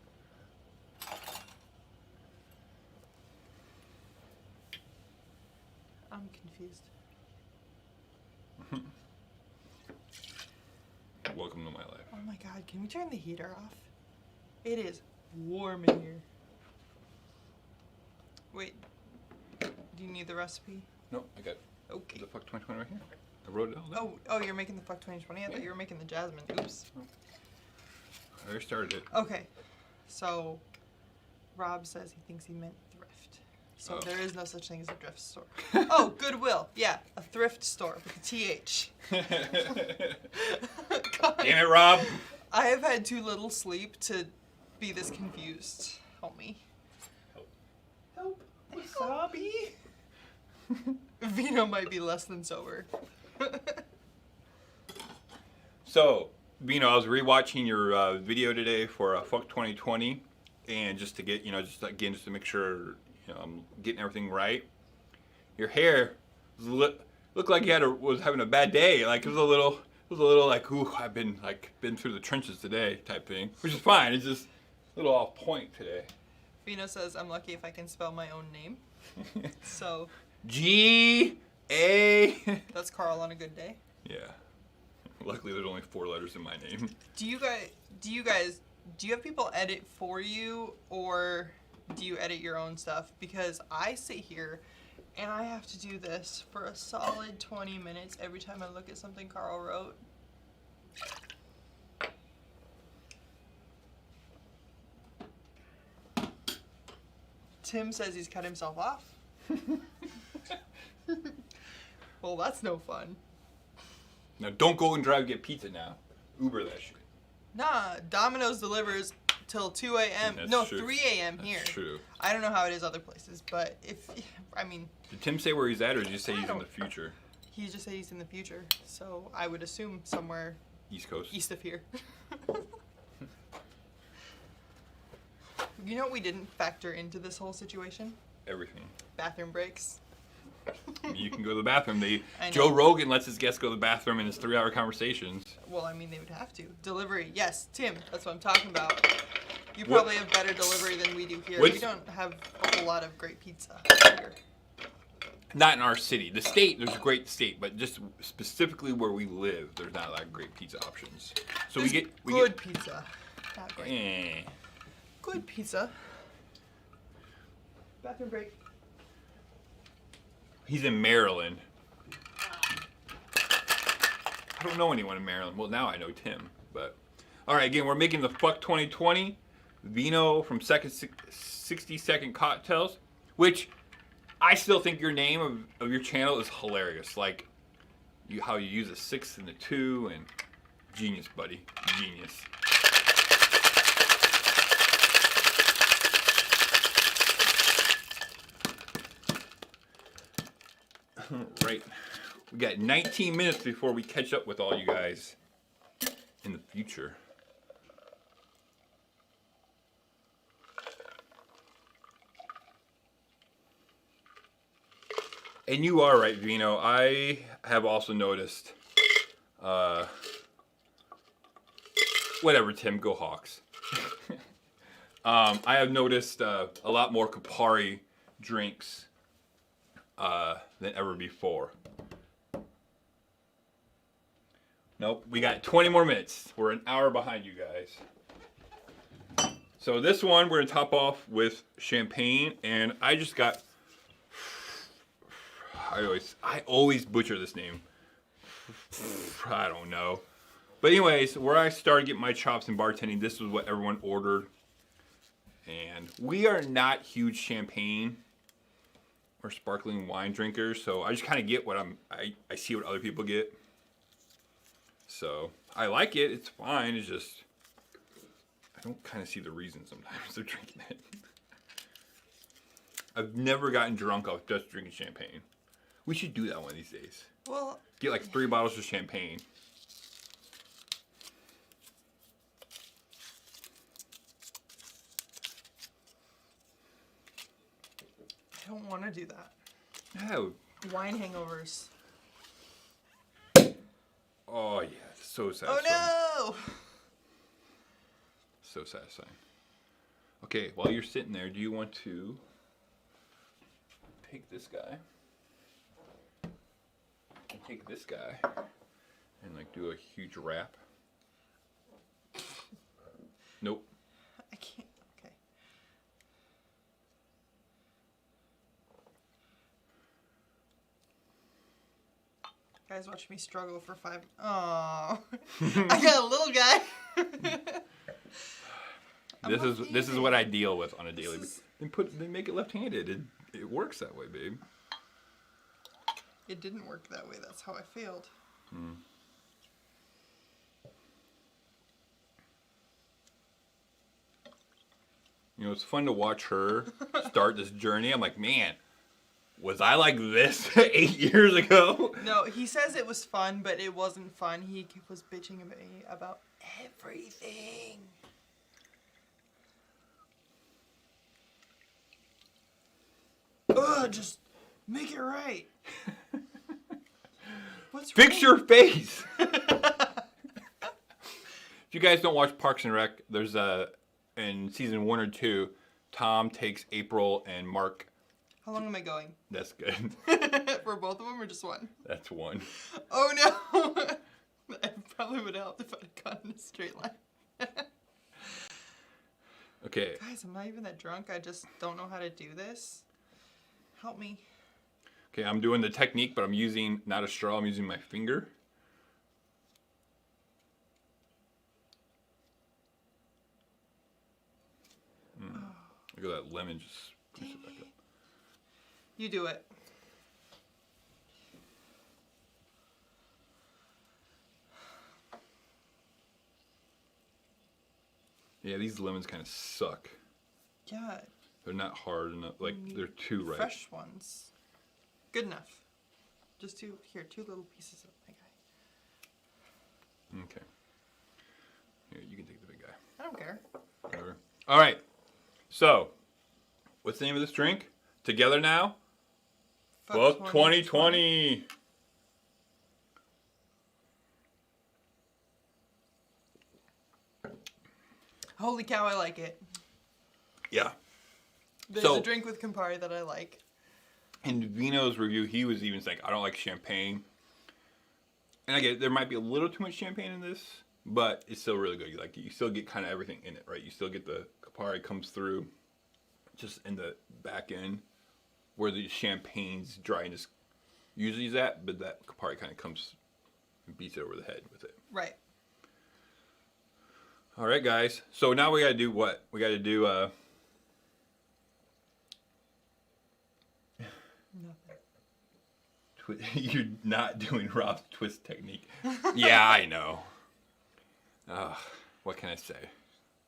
I'm confused. Welcome to my life. Oh my god, can we turn the heater off? It is warm in here. Wait. Do you need the recipe? No, I got Okay. the Fuck 2020 right here. I wrote it all down. Oh, you're making the Fuck 2020? I thought Yeah. you were making the Jasmine. Oops. I already started it. Okay. So, Rob says he thinks he meant thrift. So Oh. there is no such thing as a thrift store. Oh, Goodwill. Yeah, a thrift store with a TH. God. Damn it, Rob! I have had too little sleep to be this confused. Help me. Help. Wasabi? Vino might be less than sober. So, Vino, I was rewatching your video today for Fuck 2020, and just to get, just to make sure, I'm getting everything right. Your hair looked like you was having a bad day. Like it was a little like, ooh, I've been through the trenches today type thing, which is fine. It's just a little off point today. Vino says, I'm lucky if I can spell my own name. So, G-A. that's Carl on a good day. Yeah. Luckily, there's only 4 letters in my name. Do you have people edit for you, or do you edit your own stuff? Because I sit here and I have to do this for a solid 20 minutes every time I look at something Carl wrote. Tim says he's cut himself off. Well, that's no fun. Now, don't go and drive get pizza now. Uber that shit. Nah, Domino's delivers till 2 a.m. That's No, true. 3 a.m. here. That's true. I don't know how it is other places, but Did Tim say where he's at, or did he just say he's in the future? He just said he's in the future, so I would assume somewhere East Coast. east of here. You know what we didn't factor into this whole situation? Everything. Bathroom breaks. You can go to the bathroom. I know. Joe Rogan lets his guests go to the bathroom in his 3-hour conversations. Well, I mean, they would have to. Delivery, yes, Tim, that's what I'm talking about. You probably have better delivery than we do here. We don't have a whole lot of great pizza here. Not in our city. The state, there's a great state, but just specifically where we live, there's not a lot of great pizza options. So There's we good get pizza. Not great. Good pizza. Bathroom break. He's in Maryland. I don't know anyone in Maryland. Well, now I know Tim, but all right. Again, we're making the Fuck 2020 Vino from 60 Second Cocktails, which I still think your name of your channel is hilarious. Like how you use a 6 and a 2, and genius, buddy, genius. Right. We got 19 minutes before we catch up with all you guys in the future. And you are right, Vino. I have also noticed, whatever, Tim, go Hawks. I have noticed a lot more Campari drinks than ever before. Nope, we got 20 more minutes. We're an hour behind you guys. So this one we're gonna top off with champagne, and I just got. I always butcher this name. I don't know, but anyways, where I started getting my chops in bartending, this was what everyone ordered, and we are not huge champagne or sparkling wine drinkers, so I just kind of get what I see what other people get. So I like it. It's fine. It's just I don't kind of see the reason sometimes they're drinking it. I've never gotten drunk off just drinking champagne. We should do that one of these days. Well, get like 3 bottles of champagne. I don't want to do that. No. Wine hangovers. Oh yeah, so satisfying. Oh no! So satisfying. Okay, while you're sitting there, do you want to take this guy and take this guy and like do a huge wrap? Nope. I can't. Okay. Guys, watch me struggle for 5. Oh, I got a little guy. This is what I deal with on a daily basis. They make it left-handed. It works that way, babe. It didn't work that way. That's how I failed. You know, it's fun to watch her start this journey. I'm like, man, was I like this 8 years ago? No, he says it was fun, but it wasn't fun. He was bitching at me about everything. Ugh, just make it right. Fix your face. If you guys don't watch Parks and Rec, there's in season 1 or 2, Tom takes April and Mark How long am I going? That's good. For both of them or just one? That's one. Oh no! It probably would have helped if I'd gone in a straight line. Okay. Guys, I'm not even that drunk. I just don't know how to do this. Help me. Okay, I'm doing the technique, but I'm using not a straw. I'm using my finger. Look at that lemon just push it back up. You do it. Yeah, these lemons kind of suck. Yeah. They're not hard enough. Like, they're too ripe. Fresh ones. Good enough. Just two little pieces of my guy. Okay. Here, you can take the big guy. I don't care. Whatever. All right. So, what's the name of this drink? Together now? Fuck 2020. Holy cow, I like it. Yeah. There's a drink with Campari that I like. In Vino's review, he was even saying, I don't like champagne. And I get it, there might be a little too much champagne in this, but it's still really good. You still get kind of everything in it, right? You still get the Campari comes through just in the back end where the champagne's dryness usually is at, but that Campari kind of comes and beats it over the head with it. Right. All right, guys. So now we got to do what? We got to do Nothing. You're not doing Rob's twist technique. Yeah, I know. What can I say?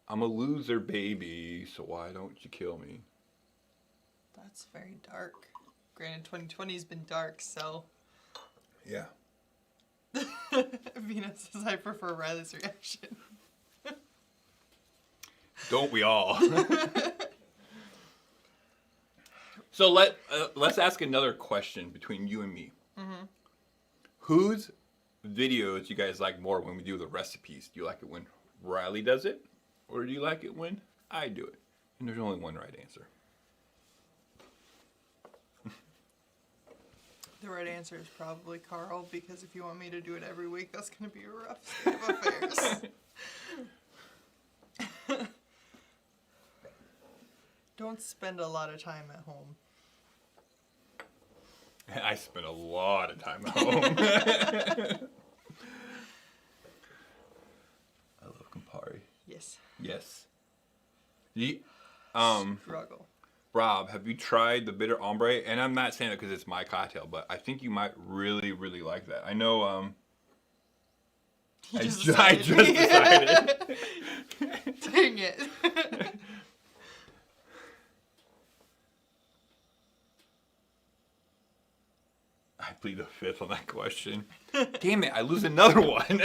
I'm a loser, baby, so why don't you kill me? That's very dark. Granted, 2020's been dark, so... Yeah. Vina says I prefer Riley's reaction. Don't we all? So let's ask another question between you and me. Mm-hmm. Whose videos you guys like more when we do the recipes? Do you like it when Riley does it? Or do you like it when I do it? And there's only one right answer. The right answer is probably Carl, because if you want me to do it every week, that's going to be a rough state of affairs. Don't spend a lot of time at home. I spend a lot of time at home. I love Campari. Yes. Yes. Struggle. Rob, have you tried the bitter ombre? And I'm not saying that because it's my cocktail, but I think you might really, really like that. I know. I just decided. Dang it. I plead the fifth on that question. Damn it! I lose another one.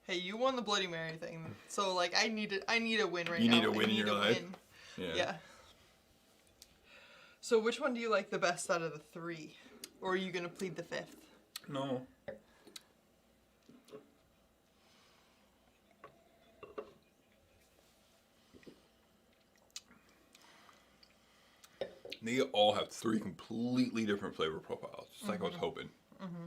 Hey, you won the Bloody Mary thing, so like I need a win right now. You need a win in your life. Yeah. So which one do you like the best out of the three, or are you gonna plead the fifth? No. They all have three completely different flavor profiles, just like I was hoping. Mm-hmm.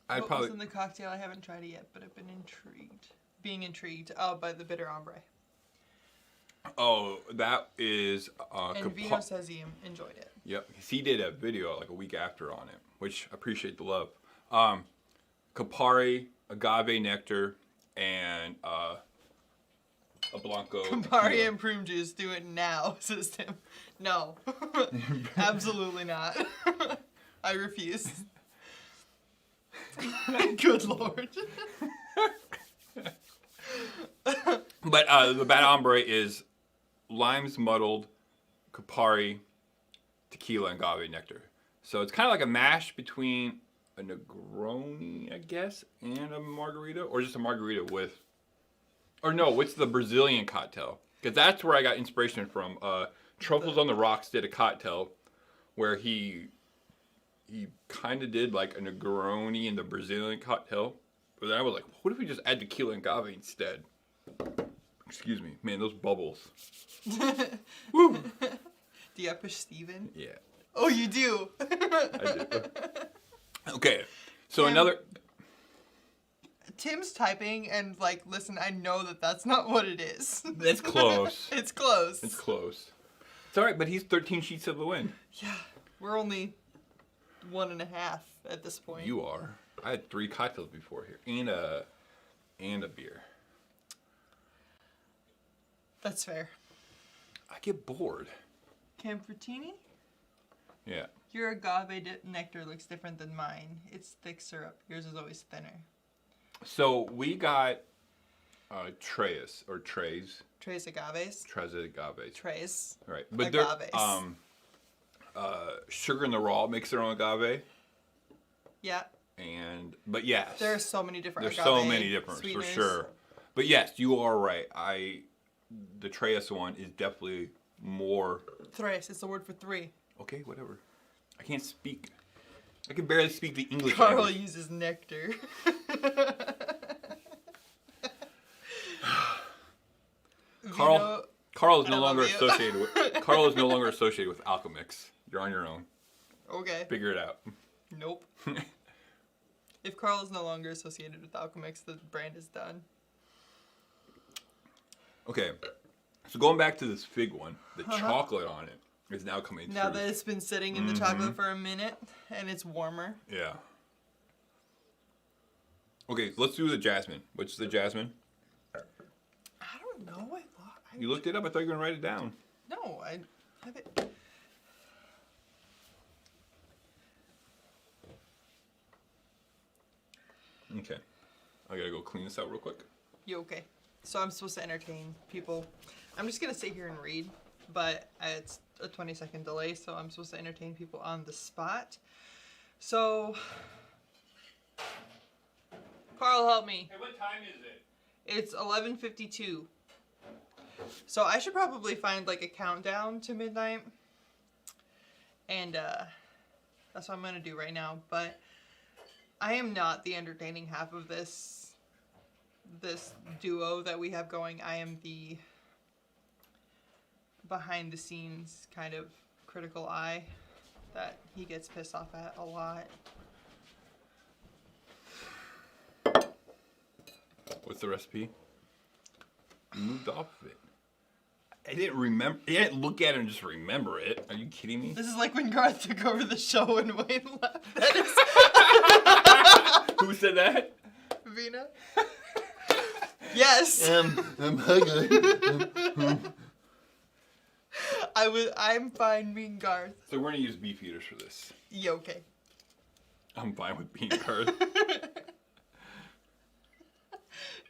What was in the cocktail? I haven't tried it yet, but I've been being intrigued by the bitter ombre. Oh, that is... and Vino says he enjoyed it. Yep, he did a video like a week after on it, which I appreciate the love. Campari, agave nectar, and a Blanco. Campari tequila. and prune juice, do it now, says Tim. No, absolutely not. I refuse. Good Lord. But the bad ombre is limes muddled, Campari, tequila, and agave nectar. So it's kind of like a mash between a Negroni, I guess, and a margarita, or just a margarita with, or no, what's the Brazilian cocktail? Because that's where I got inspiration from. Truffles on the Rocks did a cocktail where he kind of did like a Negroni in the Brazilian cocktail. But then I was like, what if we just add tequila and agave instead? Excuse me. Man, those bubbles. Woo! Do you push Steven? Yeah. Oh, you do? I do. Okay. So Tim, another... Tim's typing and like, listen, I know that that's not what it is. It's close. It's close. It's close. It's alright, but he's 13 sheets of the win. Yeah. We're only 1.5 at this point. You are. I had 3 cocktails before here. And a beer. That's fair. I get bored. Camfratini? Yeah. Your agave nectar looks different than mine. It's thick syrup. Yours is always thinner. So we got trays or trays. Trays agaves. Trays agaves. Trays. Right. But agaves. Sugar in the Raw makes their own agave. Yeah. But yes. There are so many different There's agave so many different sweeteners. for sure. But yes, you are right. The Tres one is definitely more. Tres. It's the word for 3. Okay, whatever. I can't speak. I can barely speak the English Carl language. uses nectar. Carl is no longer associated with Carl is no longer associated with Alchemix. You're on your own. Okay. Figure it out. Nope. If Carl is no longer associated with Alchemix, the brand is done. Okay. So going back to this fig one, the chocolate on it is now coming through. Now that it's been sitting in the chocolate for a minute and it's warmer. Yeah. Okay, let's do the jasmine. What's the jasmine? I don't know. You looked it up? I thought you were going to write it down. No, I have it. Okay. I gotta go clean this out real quick. You okay? So I'm supposed to entertain people. I'm just gonna sit here and read, but it's a 20-second delay, so I'm supposed to entertain people on the spot. So, Carl, help me. Hey, what time is it? It's 11:52. So I should probably find like a countdown to midnight, and that's what I'm gonna do right now. But I am not the entertaining half of this duo that we have going. I am the behind the scenes kind of critical eye that he gets pissed off at a lot. What's the recipe? You moved off of it. I didn't remember. I didn't look at it and just remember it. Are you kidding me? This is like when Garth took over the show and Wayne left. That is Who said that? Vina. Yes. I'm hungry. I'm fine being Garth. So we're gonna use beef eaters for this. Yeah, okay. I'm fine with being Garth.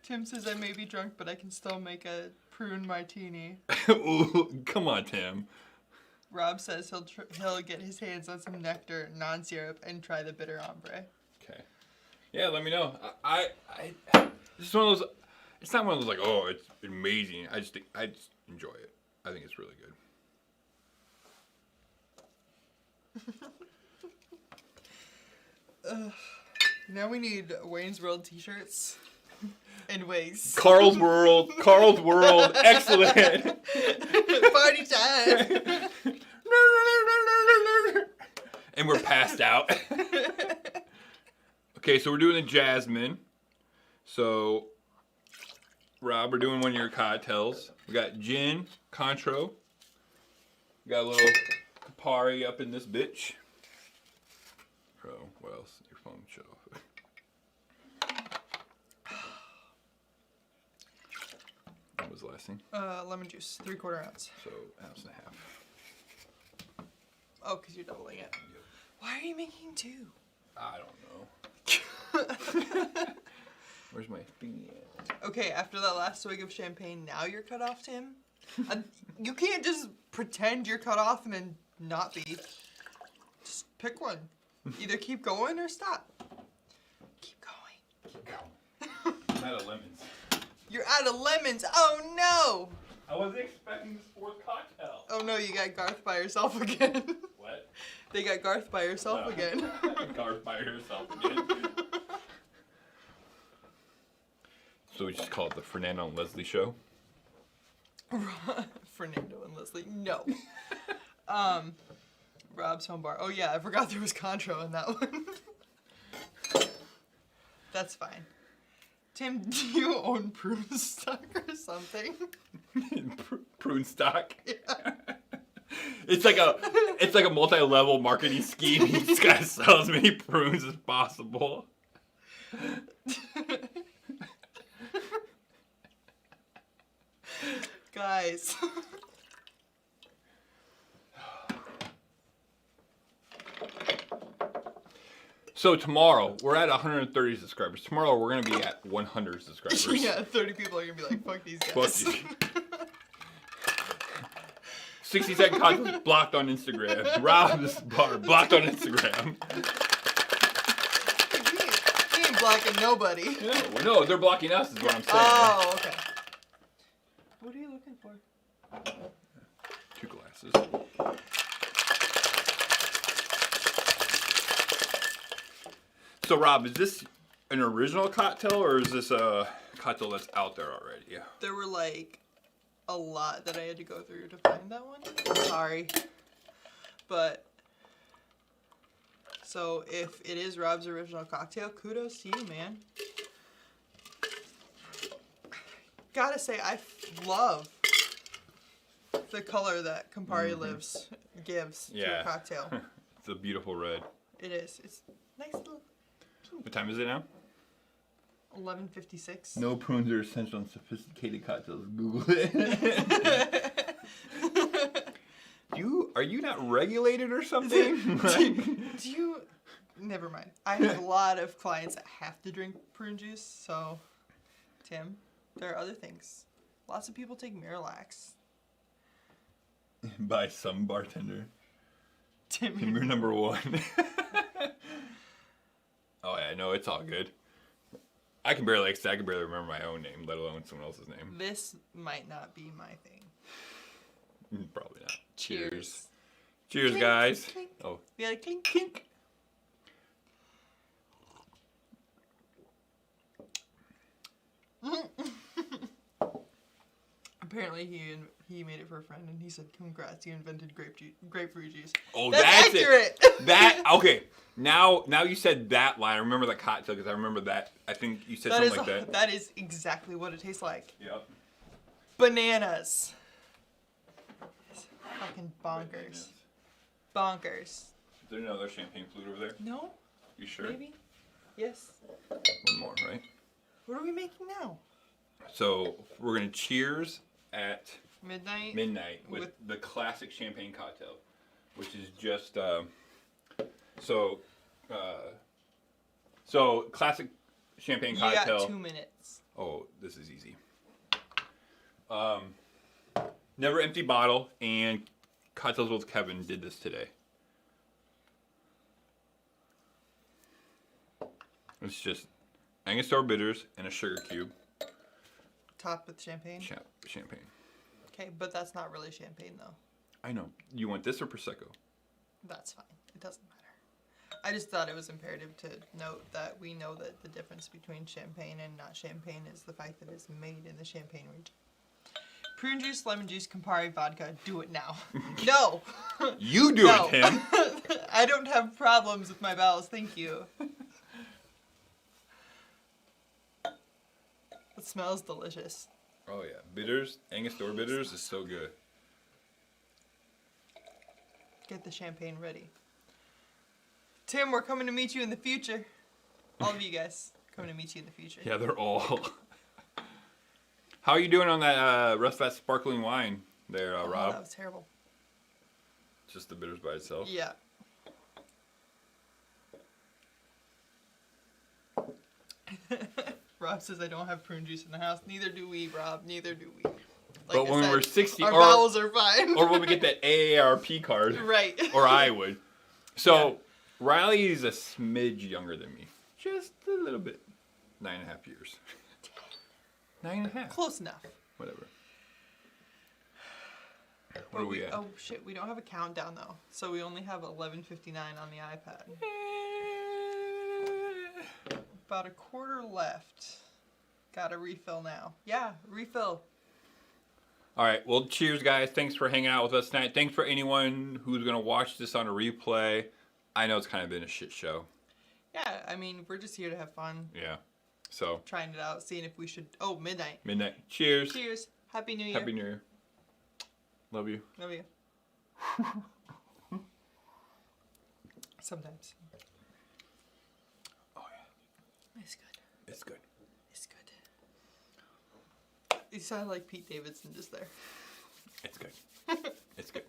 Tim says I may be drunk, but I can still make a prune martini. Ooh, come on, Tim. Rob says he'll get his hands on some nectar, non-syrup, and try the bitter ombre. Okay. Yeah, let me know. This is one of those. It's not one of those like, oh, it's amazing. I just enjoy it. I think it's really good. Now we need Wayne's World t-shirts and wigs. Carl's World, excellent. Party time. And we're passed out. Okay, so we're doing the jasmine. So, Rob, we're doing one of your cocktails. We got gin, Cointreau. We got a little Campari up in this bitch. Oh, what else? Your phone shut off. What was the last thing? Lemon juice, 3/4 ounce. So, ounce and a half. Oh, because you're doubling it. Yep. Why are you making 2? I don't know. Where's my thingy at? Okay, after that last swig of champagne, now you're cut off, Tim? You can't just pretend you're cut off and then not be. Just pick one. Either keep going or stop. Keep going. Keep going. I'm out of lemons. You're out of lemons. Oh no! I wasn't expecting this fourth cocktail. Oh no, you got Garth by herself again. What? They got Garth by herself again. Garth by herself again. So we just call it the Fernando and Leslie show. Fernando and Leslie. No. Rob's Home Bar. Oh yeah, I forgot there was Contro in that one. That's fine. Tim, do you own prune stock or something? Prune stock? Yeah. It's like a multi-level marketing scheme. You just gotta sell as many prunes as possible. Guys. So tomorrow, we're at 130 subscribers. Tomorrow, we're going to be at 100 subscribers. Yeah, 30 people are going to be like, fuck these guys. Fuck you. 60-second content blocked on Instagram. Rob's bar blocked on Instagram. He ain't blocking nobody. No, they're blocking us is what I'm saying. Oh, okay. What are you looking for? 2 glasses. So Rob, is this an original cocktail or is this a cocktail that's out there already? Yeah. There were like a lot that I had to go through to find that one. I'm sorry. But so if it is Rob's original cocktail, kudos to you, man. Gotta say, I love the color that Campari Lives gives to a cocktail. It's a beautiful red. It is. It's nice little. What time is it now? 11:56. No prunes are essential in sophisticated cocktails. Google it. Are you not regulated or something? Do you? Never mind. I have a lot of clients that have to drink prune juice, so Tim, there are other things. Lots of people take Miralax. By some bartender. Tim, You're number 1. Oh yeah, no, it's all good. I can barely remember my own name, let alone someone else's name. This might not be my thing. Probably not. Cheers. Cheers, Clink, guys. clink. Oh. We gotta clink, clink. Apparently he made it for a friend and he said, "Congrats, you invented grapefruit juice." Oh, that's accurate. Okay. Now you said that line. I remember that cocktail because I remember that. I think you said something like that. That is exactly what it tastes like. Yep. Bananas. It's fucking bonkers. Bonkers. Is there another champagne flute over there? No? You sure? Maybe? Yes. One more, right? What are we making now? So we're gonna cheers at Midnight with the classic champagne cocktail, which is just so classic champagne cocktail. You got 2 minutes. Oh, this is easy. Never empty bottle and Cocktails with Kevin did this today. It's just Angostura bitters and a sugar cube. Topped with champagne? Champagne. Okay, but that's not really champagne though. I know. You want this or Prosecco? That's fine. It doesn't matter. I just thought it was imperative to note that we know that the difference between champagne and not champagne is the fact that it's made in the Champagne region. Prune juice, lemon juice, Campari, vodka. Do it now. No! You do it, Tim! I don't have problems with my bowels, thank you. It smells delicious. Oh yeah, bitters, Angostura bitters is so good. Get the champagne ready. Tim, we're coming to meet you in the future. All of you guys coming to meet you in the future. Yeah, they're all. How are you doing on that rest of that sparkling wine there, Rob? That was terrible. Just the bitters by itself? Yeah. Rob says I don't have prune juice in the house. Neither do we, Rob. Neither do we. Like but when we're 60, our bowels are fine. Or when we get that AARP card. Right. Or I would. So, yeah. Riley is a smidge younger than me. Just a little bit. 9.5 years. 9.5. Close enough. Whatever. What are we at? Oh shit, we don't have a countdown though. So we only have 11:59 on the iPad. About a quarter left. Gotta refill now. Yeah, refill. All right. Well, cheers, guys. Thanks for hanging out with us tonight. Thanks for anyone who's going to watch this on a replay. I know it's kind of been a shit show. Yeah, I mean, we're just here to have fun. Yeah. So. Trying it out, seeing if we should... Oh, midnight. Midnight. Cheers. Cheers. Happy New Year. Happy New Year. Love you. Love you. Sometimes. Oh, yeah. It's good. It's good. It's good. You sound like Pete Davidson just there. It's good. It's good.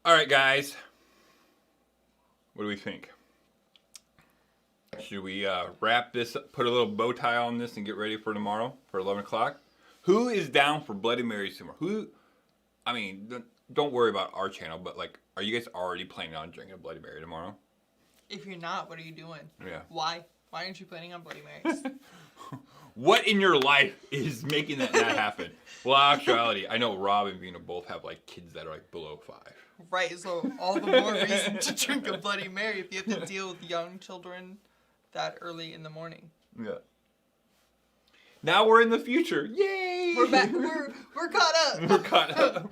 All right, guys. What do we think? Should we wrap this up, put a little bow tie on this, and get ready for tomorrow for 11 o'clock? Who is down for Bloody Marys tomorrow? Who? I mean, don't worry about our channel, but like, are you guys already planning on drinking a Bloody Mary tomorrow? If you're not, what are you doing? Yeah. Why? Why aren't you planning on Bloody Marys? What in your life is making that not happen? Well, actuality, I know Rob and Vina both have like kids that are like below 5. Right, so all the more reason to drink a Bloody Mary if you have to deal with young children that early in the morning. Yeah. Now we're in the future. Yay! We're back. We're caught up. We're caught up.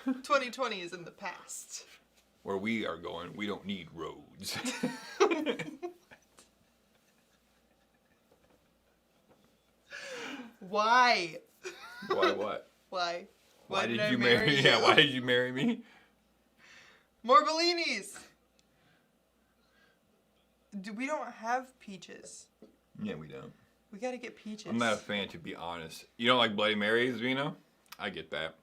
2020 is in the past. Where we are going, we don't need roads. Why? Why what? Why? Why did I you marry me? Yeah, why did you marry me? More Bellinis. We don't have peaches. Yeah, we don't. We gotta get peaches. I'm not a fan, to be honest. You don't like Bloody Marys, Vino? I get that.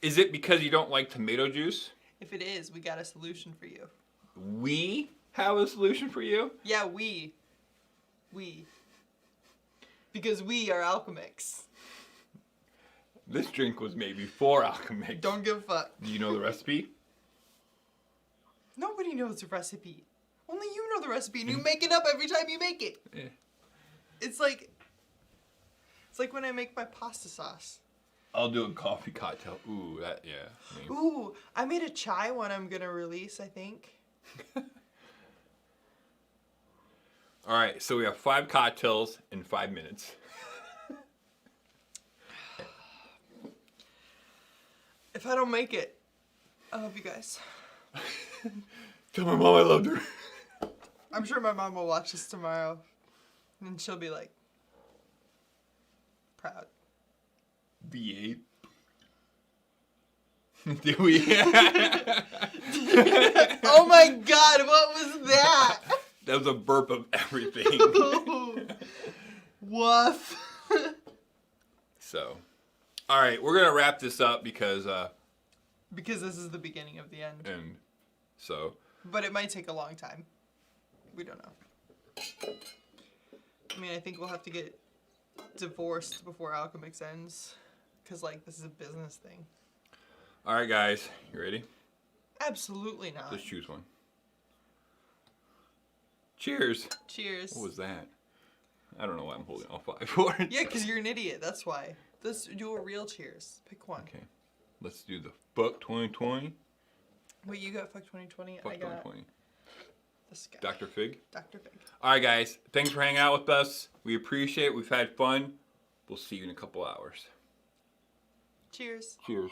Is it because you don't like tomato juice? If it is, we got a solution for you. We have a solution for you? Yeah, we. Because we are alchemics. This drink was made before alchemics. Don't give a fuck. Do you know the recipe? Nobody knows the recipe. Only you know the recipe, and you make it up every time you make it. Yeah. It's like when I make my pasta sauce. I'll do a coffee cocktail. Ooh, that, yeah. I mean. Ooh, I made a chai one I'm gonna release, I think. All right, so we have 5 cocktails in 5 minutes. If I don't make it, I love you guys. Tell my mom I loved her. I'm sure my mom will watch this tomorrow, and she'll be like, proud. V8. Did we? Oh my god, what was that? That was a burp of everything. Woof. So, all right, we're gonna wrap this up because this is the beginning of the end. and so. But it might take a long time. We don't know. I mean, I think we'll have to get divorced before Alchemix ends, because like this is a business thing. All right, guys, you ready? Absolutely not. Let's choose one. Cheers. Cheers. What was that? I don't know why I'm holding all 5 for it. Yeah, because you're an idiot. That's why. Let's do a real cheers. Pick one. Okay. Let's do the fuck 2020. Wait, you got fuck 2020. Fuck I got 2020. this guy. Dr. Fig. Dr. Fig. All right, guys. Thanks for hanging out with us. We appreciate it. We've had fun. We'll see you in a couple hours. Cheers. Cheers.